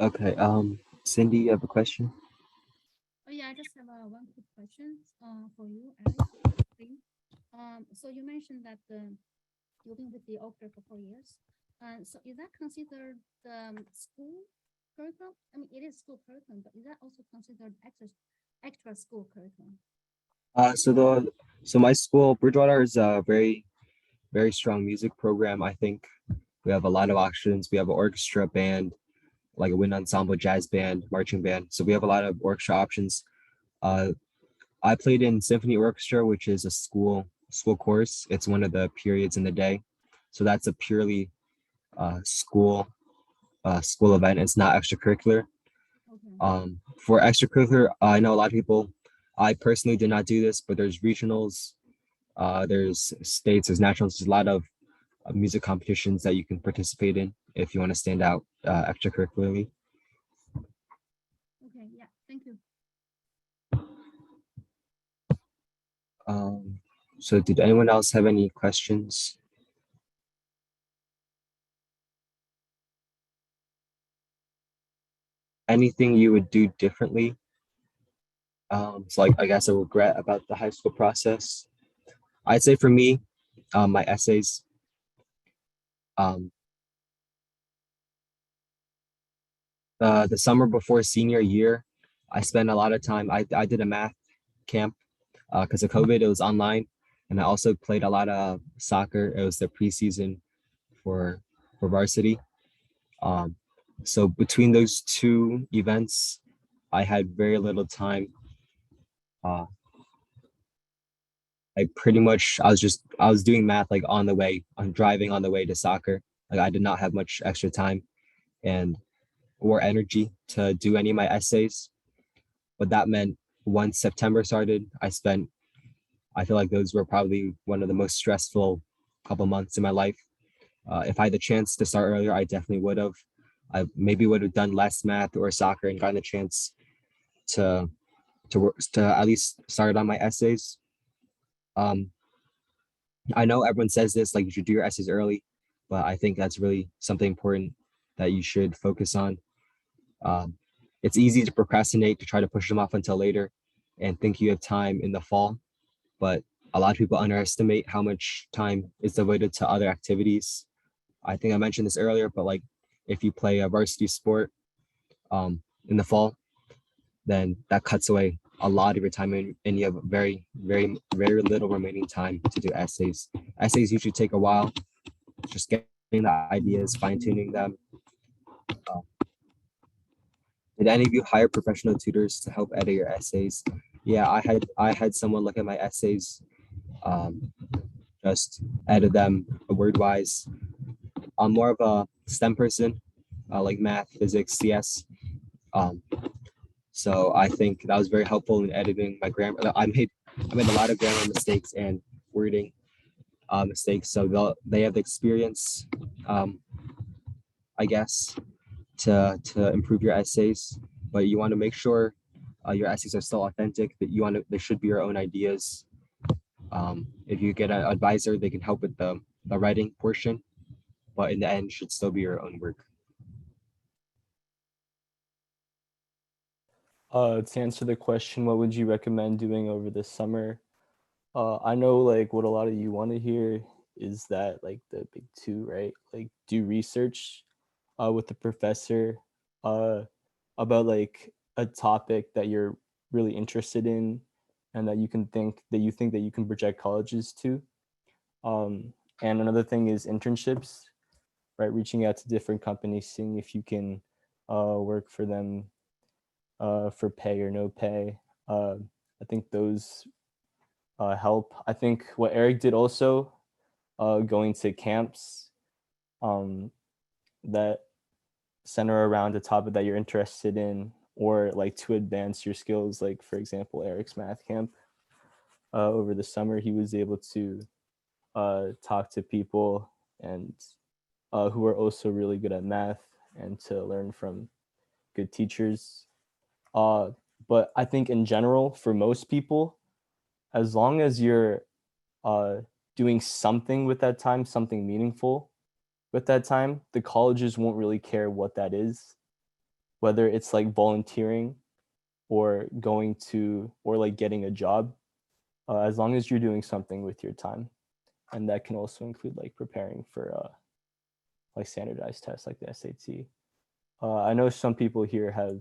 Okay. Cindy, you have a question? Oh yeah, I just have one quick question for you, Eric. Please. So you mentioned that you've been with the orchestra for 4 years. So is that considered school curriculum? I mean, it is school curriculum, but is that also considered extra school curriculum? So my school, Bridgewater, is a very strong music program. I think we have a lot of options. We have an orchestra band, like a wind ensemble, jazz band, marching band. So we have a lot of orchestra options. Uh, I played in symphony orchestra, which is a school course. It's one of the periods in the day, so that's a purely school school event. It's not extracurricular. Okay. For extracurricular, I know a lot of people. I personally did not do this, but there's regionals, there's states, there's nationals. There's a lot of music competitions that you can participate in if you want to stand out extracurricularly. Okay. Yeah. Thank you. Um, so did anyone else have any questions? Anything you would do differently? So like I guess a regret about the high school process. I'd say for me, my essays. Um, the summer before senior year, I spent a lot of time. I did a math camp because of COVID. It was online, and I also played a lot of soccer. It was the preseason for varsity. Um, so between those two events, I had very little time. Uh, I was doing math like on the way. I'm driving on the way to soccer. Like I did not have much extra time and or energy to do any of my essays. But that meant once September started, I feel like those were probably one of the most stressful couple months in my life. If I had the chance to start earlier, I definitely would have. I maybe would have done less math or soccer and gotten the chance to to at least start on my essays. Um, I know everyone says this, like you should do your essays early, but I think that's really something important that you should focus on. Um, it's easy to procrastinate to try to push them off until later and think you have time in the fall, but a lot of people underestimate how much time is devoted to other activities. I think I mentioned this earlier, but like if you play a varsity sport in the fall, then that cuts away a lot of your time and you have very little remaining time to do essays. Essays usually take a while, just getting the ideas, fine tuning them. Uh, did any of you hire professional tutors to help edit your essays? Yeah, I had someone look at my essays, um, just edit them word wise. I'm more of a STEM person, like math, physics, CS. Um, so I think that was very helpful in editing my grammar. I made a lot of grammar mistakes and wording mistakes. So they have the experience, um, I guess, to improve your essays. But you want to make sure your essays are still authentic. That you want to, there should be your own ideas. If you get an advisor, they can help with the writing portion, but in the end, should still be your own work. To answer the question, what would you recommend doing over the summer? I know like what a lot of you want to hear is that like the big two, right? Like do research with the professor uh, about like a topic that you're really interested in and that you think that you can project colleges to. And another thing is internships, right? Reaching out to different companies, seeing if you can work for them for pay or no pay. I think those help. I think what Eric did also, going to camps um, that center around a topic that you're interested in, or like to advance your skills. Like for example, Eric's math camp over the summer, he was able to talk to people and who are also really good at math and to learn from good teachers. Uh, but I think in general, for most people, as long as you're uh, doing something with that time, something meaningful with that time, the colleges won't really care what that is, whether it's like volunteering or going to, or like getting a job, as long as you're doing something with your time. And that can also include like preparing for like standardized tests like the SAT. I know some people here have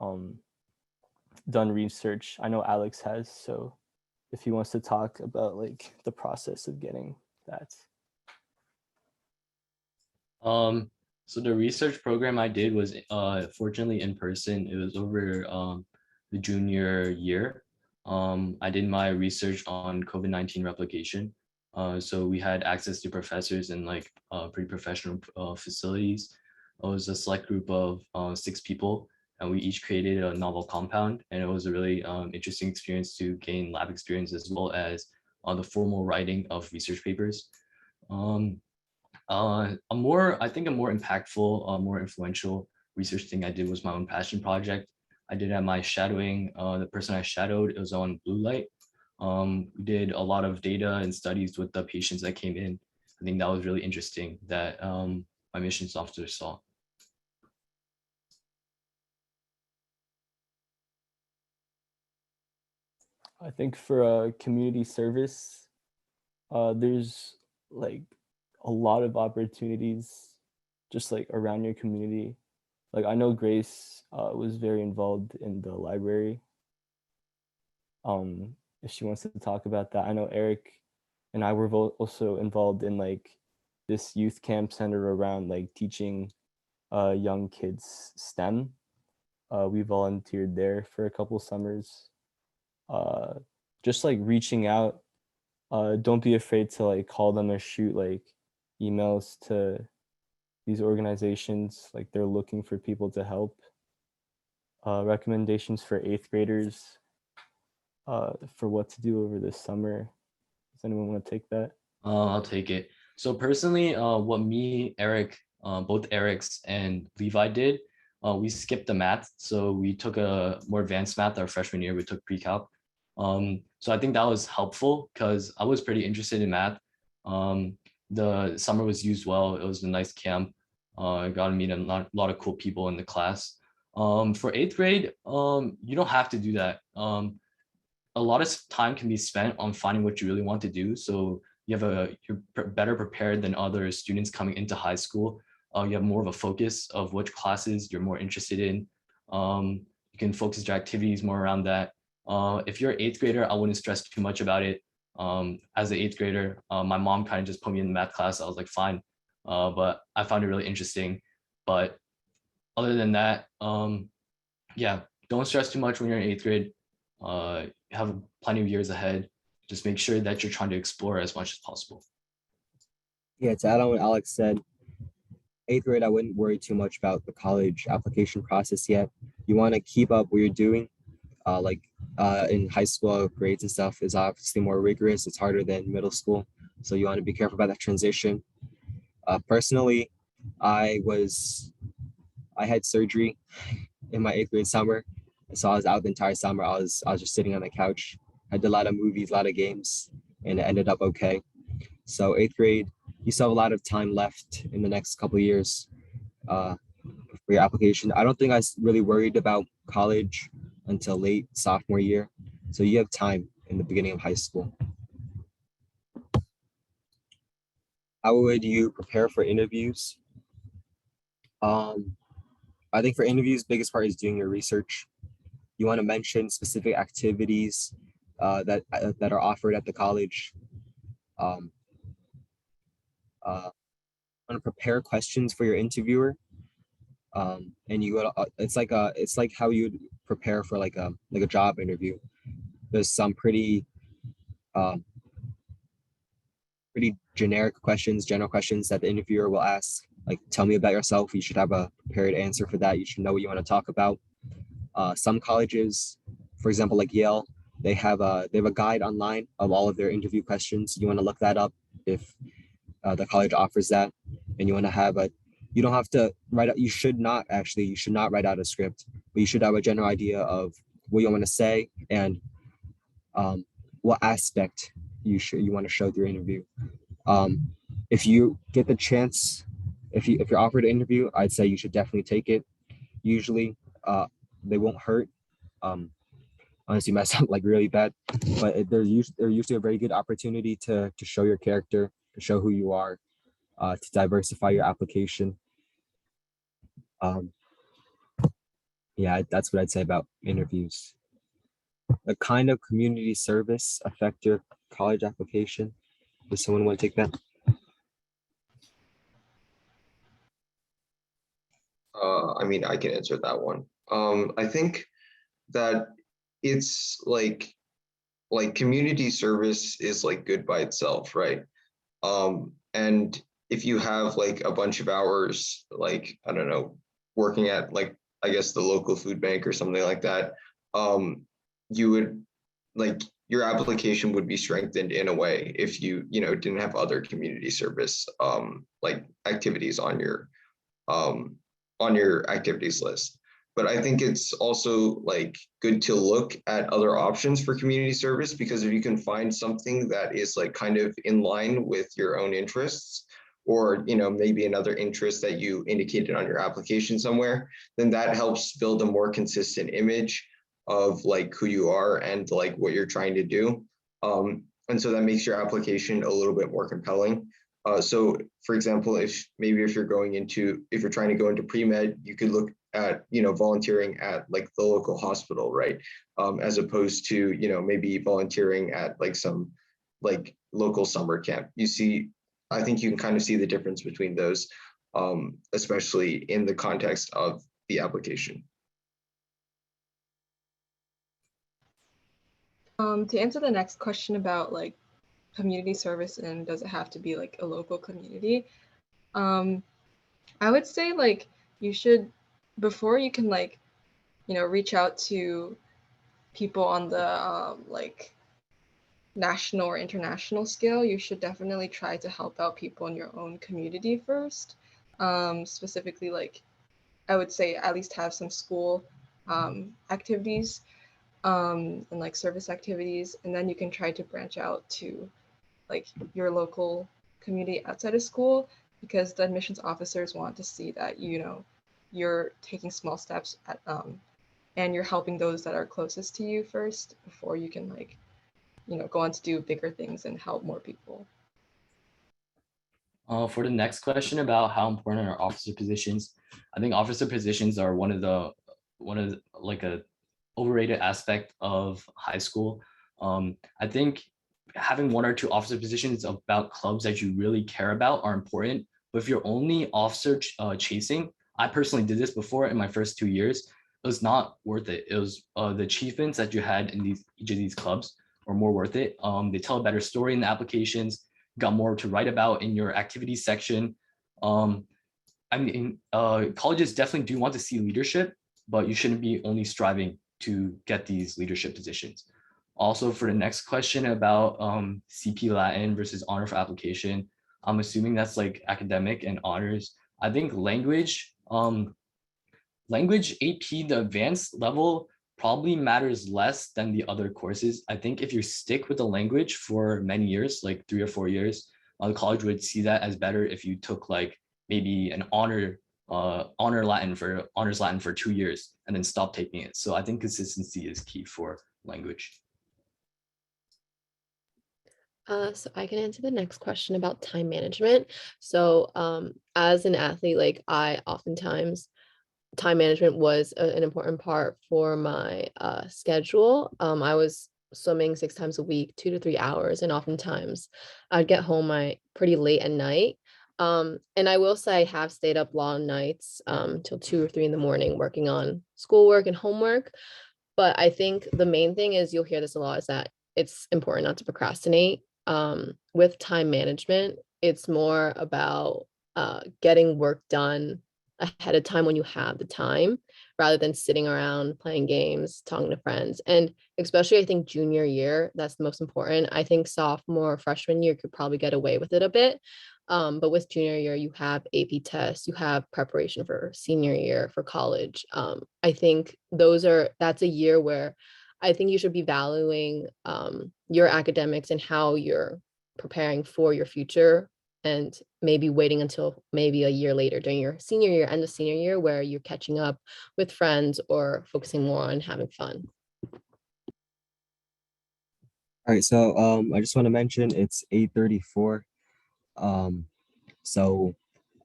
um, done research. I know Alex has, so if he wants to talk about like the process of getting that. So the research program I did was fortunately in person. It was over the junior year. I did my research on COVID-19 replication. So we had access to professors in like pretty professional facilities. It was a select group of 6 people, and we each created a novel compound. And it was a really interesting experience to gain lab experience as well as the formal writing of research papers. Um, I think a more impactful, more influential research thing I did was my own passion project. I did at my shadowing. The person I shadowed, it was on blue light. We did a lot of data and studies with the patients that came in. I think that was really interesting that my missions officer saw. I think for community service, there's like a lot of opportunities just like around your community. Like I know Grace was very involved in the library. If she wants to talk about that, I know Eric and I were also involved in like this youth camp centered around like teaching young kids STEM. We volunteered there for a couple summers. Uh, just like reaching out. Don't be afraid to like call them or shoot like emails to these organizations. Like they're looking for people to help. Recommendations for 8th graders for what to do over this summer. Does anyone want to take that? I'll take it. So personally, what me, Eric, both Eric's and Levi did, we skipped the math. So we took a more advanced math our freshman year. We took pre-calc. So I think that was helpful because I was pretty interested in math. The summer was used well. It was a nice camp. I got to meet a lot of cool people in the class. For 8th grade, you don't have to do that. A lot of time can be spent on finding what you really want to do. So you're better prepared than other students coming into high school. You have more of a focus of which classes you're more interested in. You can focus your activities more around that. If you're an 8th grader, I wouldn't stress too much about it. As an 8th grader, my mom kind of just put me in the math class. I was like, fine. But I found it really interesting. But other than that, yeah, don't stress too much when you're in 8th grade. have plenty of years ahead. Just make sure that you're trying to explore as much as possible. Yeah, to add on what Alex said, 8th grade, I wouldn't worry too much about the college application process yet. You want to keep up what you're doing. In high school, grades and stuff is obviously more rigorous. It's harder than middle school. So you want to be careful about that transition. Personally, I had surgery in my 8th grade summer. So I was out the entire summer. I was just sitting on the couch. I did a lot of movies, a lot of games, and it ended up okay. So 8th grade, you still have a lot of time left in the next couple of years uh, for your application. I don't think really worried about college until late sophomore year. So you have time in the beginning of high school. How would you prepare for interviews? I think for interviews, biggest part is doing your research. You want to mention specific activities that are offered at the college. Um, want to prepare questions for your interviewer. And you go to, it's like how you would prepare for like a job interview. There's some um, pretty generic questions, general questions that the interviewer will ask. Like, tell me about yourself. You should have a prepared answer for that. You should know what you want to talk about. Some colleges, for example, like Yale, they have a guide online of all of their interview questions. You want to look that up if the college offers that, and you want to have a. You don't have to write out. You should not write out a script, but you should have a general idea of what you want to say and what aspect you want to show through your interview. If you get the chance, if you're offered an interview, I'd say you should definitely take it. Usually, they won't hurt. Unless you mess up like really bad, but they're usually a very good opportunity to show your character, to show who you are, to diversify your application. Yeah, that's what I'd say about interviews. The kind of community service affect your college application? Does someone want to take that? I mean, I can answer that one. I think that it's like community service is like good by itself, right? And if you have like a bunch of hours, like, I don't know, working at like, I guess the local food bank or something like that, you would like your application would be strengthened in a way if you didn't have other community service like activities on your activities list. But I think it's also like good to look at other options for community service, because if you can find something that is like kind of in line with your own interests, or maybe another interest that you indicated on your application somewhere, then that helps build a more consistent image of like who you are and like what you're trying to do. And so that makes your application a little bit more compelling. So for example, if you're trying to go into pre-med, you could look at volunteering at like the local hospital, right? As opposed to maybe volunteering at like some like local summer camp. I think you can kind of see the difference between those, especially in the context of the application. To answer the next question about like community service and does it have to be like a local community, I would say like you should, before you can like reach out to people on the like national or international scale, you should definitely try to help out people in your own community first. Specifically, like I would say at least have some school activities and like service activities, and then you can try to branch out to like your local community outside of school, because the admissions officers want to see that you're taking small steps and you're helping those that are closest to you first before you can like go on to do bigger things and help more people. For the next question about how important are officer positions, I think officer positions are one of like a overrated aspect of high school. I think having one or two officer positions about clubs that you really care about are important. But if you're only officer chasing, I personally did this before in my first 2 years. was not worth it. It was the achievements that you had in each of these clubs were more worth it. They tell a better story in the applications, got more to write about in your activities section. I mean, colleges definitely do want to see leadership, but you shouldn't be only striving to get these leadership positions. Also, for the next question about CP Latin versus honor for application, I'm assuming that's like academic and honors. I think language AP, the advanced level, probably matters less than the other courses. I think if you stick with the language for many years, like 3 or 4 years, the college would see that as better if you took like maybe an honors Latin for 2 years and then stop taking it. So I think consistency is key for language. So I can answer the next question about time management. So as an athlete, like I oftentimes time management was an important part for my schedule. I was swimming 6 times a week, 2 to 3 hours, and oftentimes I'd get home pretty late at night. And I will say I have stayed up long nights till 2 or 3 in the morning working on schoolwork and homework. But I think the main thing is, you'll hear this a lot, is that it's important not to procrastinate. With time management, it's more about getting work done ahead of time when you have the time, rather than sitting around playing games, talking to friends. And especially I think junior year, that's the most important. I think sophomore, freshman year could probably get away with it a bit. But with junior year, you have AP tests, you have preparation for senior year for college. I think that's a year where I think you should be valuing your academics and how you're preparing for your future, and maybe waiting until maybe a year later during your senior year, end of senior year, where you're catching up with friends or focusing more on having fun. All right, so I just want to mention it's 8:34. So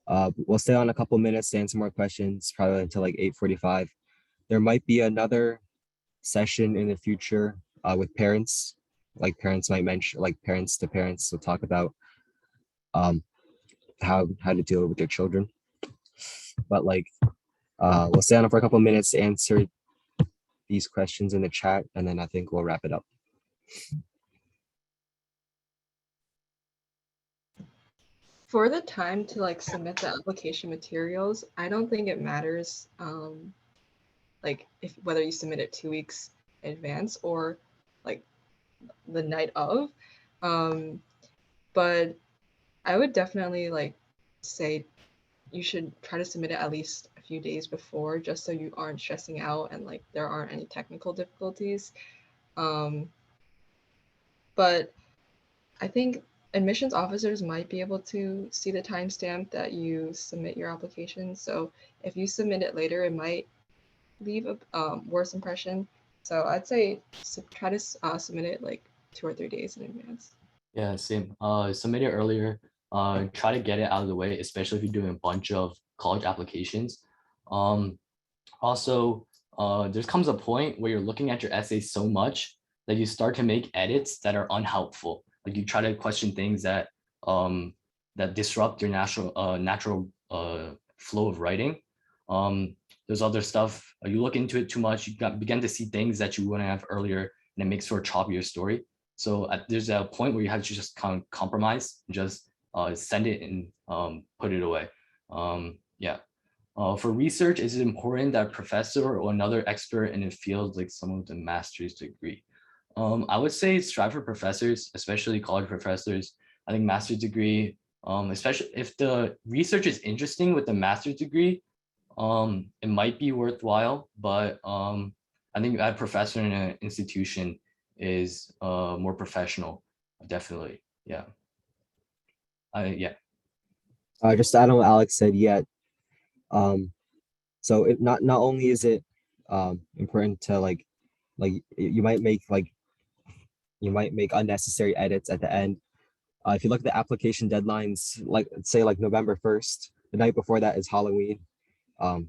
we'll stay on a couple minutes to answer more questions, probably until like 8:45. There might be another session in the future with parents. Like parents might mention, like parents to parents will talk about how to deal with their children. But like we'll stay on for a couple minutes to answer these questions in the chat, and then I think we'll wrap it up. For the time to like submit the application materials, I don't think it matters like if whether you submit it 2 weeks in advance or like the night of. But I would definitely like say you should try to submit it at least a few days before, just so you aren't stressing out and like there aren't any technical difficulties. But I think admissions officers might be able to see the timestamp that you submit your application. So if you submit it later, it might leave a worse impression. So I'd say try to submit it like 2 or 3 days in advance. Yeah, same. Submit it earlier. Try to get it out of the way, especially if you're doing a bunch of college applications. Also, there comes a point where you're looking at your essay so much that you start to make edits that are unhelpful. Like you try to question things that that disrupt your natural flow of writing. There's other stuff. You look into it too much, you begin to see things that you wouldn't have earlier, and it makes for a choppier story. So there's a point where you have to just kind of compromise, just send it and put it away. Yeah. For research, is it important that a professor or another expert in a field like someone with a master's degree? I would say strive for professors, especially college professors. I think master's degree, especially if the research is interesting with the master's degree, it might be worthwhile, but I think a professor in an institution is more professional, definitely. Yeah. Yeah. Just to add on what Alex said, yeah. So it not only is it important to like you might make unnecessary edits at the end. If you look at the application deadlines, like say like November 1st, the night before that is Halloween. So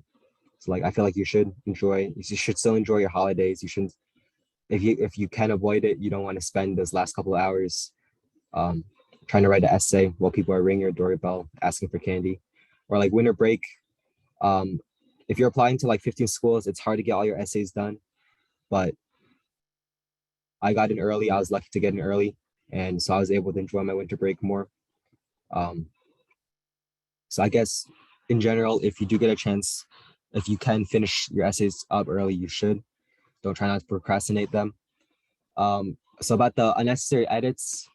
like I feel like you should still enjoy your holidays. You shouldn't, if you can avoid it, you don't want to spend those last couple of hours trying to write an essay while people are ringing your doorbell asking for candy. Or like winter break, if you're applying to like 15 schools, it's hard to get all your essays done. But I got in early. I was lucky to get in early, and so I was able to enjoy my winter break more. Um, so I guess in general, if you do get a chance, if you can finish your essays up early, you should. Don't try not to procrastinate them. So about the unnecessary edits,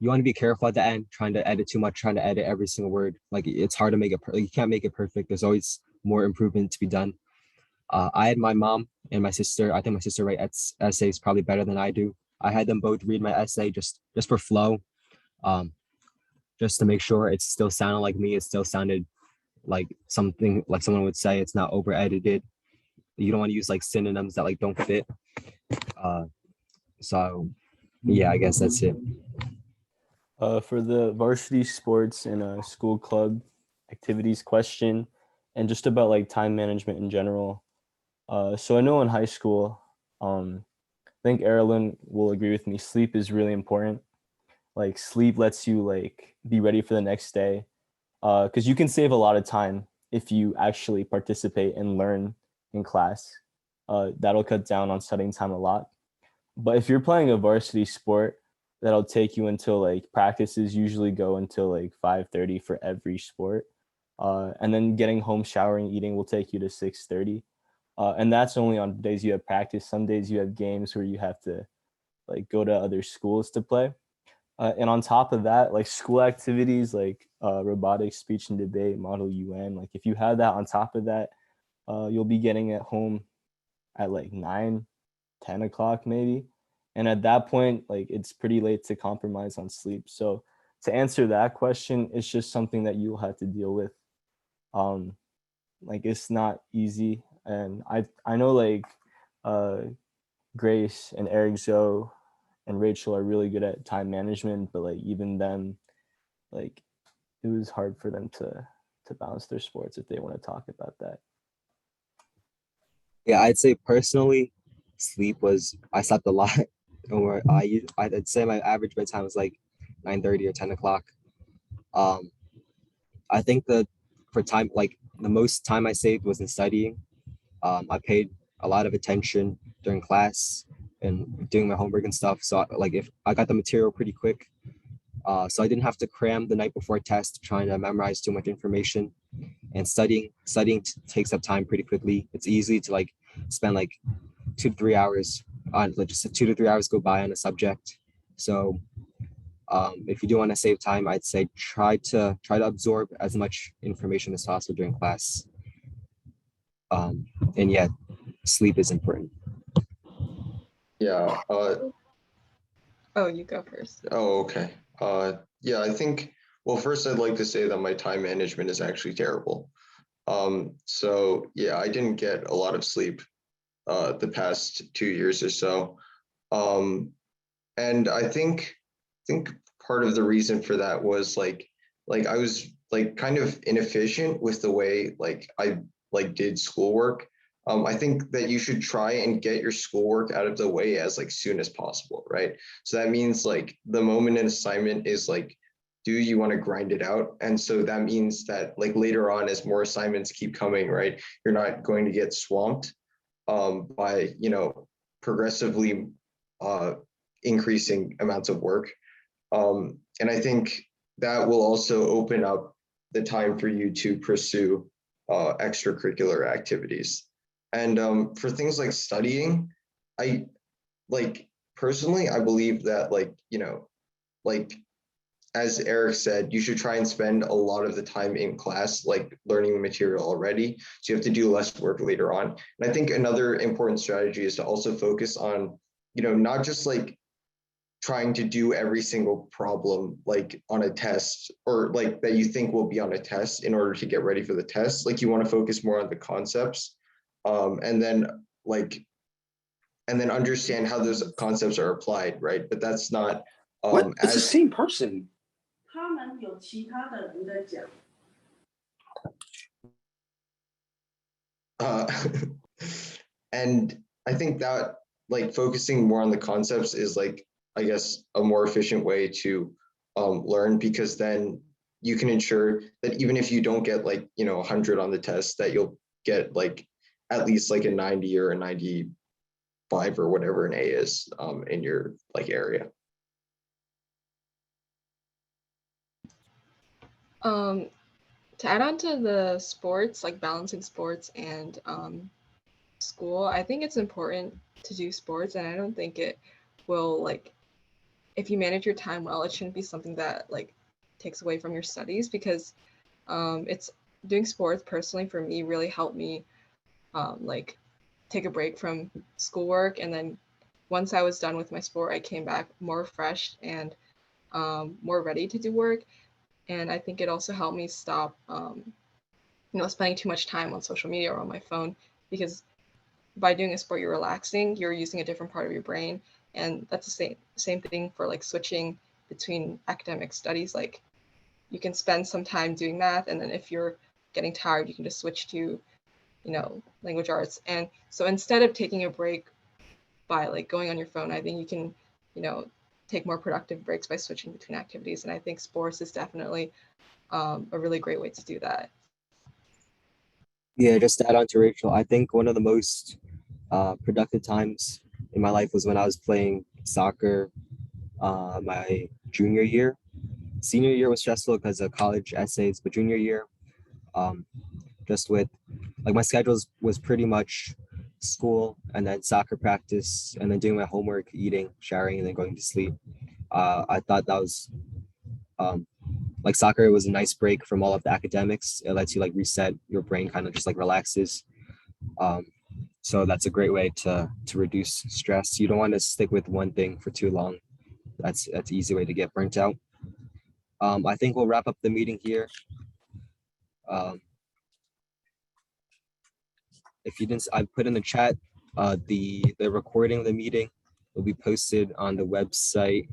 you want to be careful at the end, trying to edit too much, trying to edit every single word. Like it's hard to make it, like, you can't make it perfect. There's always more improvement to be done. I had my mom and my sister. I think my sister writes essays probably better than I do. I had them both read my essay just for flow, um, just to make sure it still sounded like me. It still sounded like something like someone would say. It's not over edited. You don't want to use like synonyms that like don't fit. Uh, so yeah, I guess that's it. For the varsity sports and school club activities question, and just about like time management in general. So I know in high school, I think Erilyn will agree with me. Sleep is really important. Like sleep lets you like be ready for the next day, because you can save a lot of time if you actually participate and learn in class. That'll cut down on studying time a lot. But if you're playing a varsity sport, that'll take you until like practices usually go until like 5:30 for every sport. And then getting home, showering, eating will take you to 6:30. And that's only on days you have practice. Some days you have games where you have to like go to other schools to play. And on top of that, like school activities like robotics, speech and debate, Model UN, like if you have that on top of that, you'll be getting at home at like 9, 10 o'clock maybe. And at that point, like it's pretty late to compromise on sleep. So to answer that question, it's just something that you'll have to deal with. Like it's not easy. And I know like Grace and Eric Zoe and Rachel are really good at time management, but like even them, like it was hard for them to balance their sports if they want to talk about that. Yeah, I'd say personally, I slept a lot. Or I'd say my average bedtime was like 9:30 or 10 o'clock. Um, I think that for time, like the most time I saved was in studying. I paid a lot of attention during class and doing my homework and stuff. So like if I got the material pretty quick, so I didn't have to cram the night before test trying to memorize too much information. And studying takes up time pretty quickly. It's easy to like spend like 2 to 3 hours on like just 2 to 3 hours go by on a subject. So if you do want to save time, I'd say try to absorb as much information as possible during class. And yeah, sleep is important. Yeah. Oh, you go first. Oh, okay. Yeah, I think, well, first I'd like to say that my time management is actually terrible. So yeah, I didn't get a lot of sleep the past 2 years or so. And I think part of the reason for that was like I was like kind of inefficient with the way like I like did schoolwork. I think that you should try and get your schoolwork out of the way as like soon as possible, right? So that means like the moment an assignment is like, do you want to grind it out? And so that means that like later on, as more assignments keep coming, right, you're not going to get swamped by progressively increasing amounts of work. And I think that will also open up the time for you to pursue extracurricular activities. And for things like studying, I like personally, I believe that like as Eric said, you should try and spend a lot of the time in class, like learning the material already. So you have to do less work later on. And I think another important strategy is to also focus on, not just like trying to do every single problem like on a test or like that you think will be on a test in order to get ready for the test. Like you want to focus more on the concepts, and then understand how those concepts are applied, right? But that's not What? It's the as same person. And I think that like focusing more on the concepts is like, I guess, a more efficient way to learn, because then you can ensure that even if you don't get like 100 on the test, that you'll get like at least like a 90 or a 95 or whatever an A is in your like area. To add on to the sports, like balancing sports and school, I think it's important to do sports, and I don't think it will like, if you manage your time well, it shouldn't be something that like takes away from your studies, because it's doing sports personally for me really helped me like take a break from schoolwork, and then once I was done with my sport, I came back more refreshed and more ready to do work. And I think it also helped me stop spending too much time on social media or on my phone, because by doing a sport you're relaxing, you're using a different part of your brain. And that's the same thing for like switching between academic studies. Like you can spend some time doing math, and then if you're getting tired, you can just switch to language arts. And so instead of taking a break by like going on your phone, I think you can take more productive breaks by switching between activities. And I think sports is definitely a really great way to do that. Yeah, just to add on to Rachel, I think one of the most productive times in my life was when I was playing soccer my junior year. Senior year was stressful because of college essays, but junior year, just with like my schedule was pretty much school and then soccer practice and then doing my homework, eating, showering, and then going to sleep. I thought that was like soccer was a nice break from all of the academics. It lets you like reset your brain, kind of just like relaxes. So that's a great way to reduce stress. You don't want to stick with one thing for too long. That's an easy way to get burnt out. I think we'll wrap up the meeting here. If you didn't, I put in the chat the recording of the meeting will be posted on the website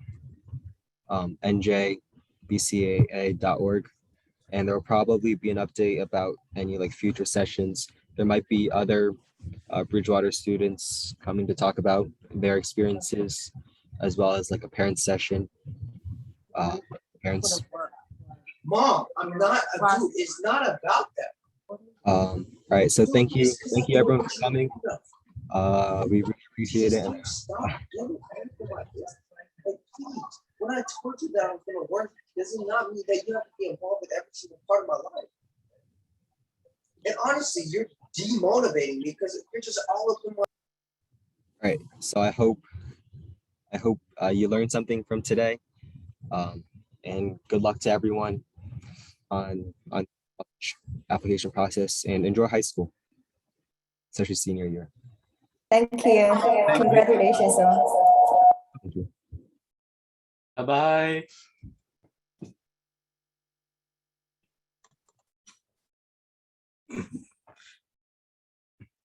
njbcaa.org, and there will probably be an update about any like future sessions. There might be other Bridgewater students coming to talk about their experiences, as well as like a parent session. Parents. Mom, I'm not a dude. It's not about that. All right, so thank you everyone for coming. We really appreciate it. Stop doing anything like this. Like, please, when I told you that I'm gonna work, does it not mean that you have to be involved with every single part of my life? And honestly, you're demotivating me because you're just all up in my. All right, so I hope you learned something from today, and good luck to everyone on application process, and enjoy high school, especially senior year. Thank you. Congratulations. Thank you. Bye-bye.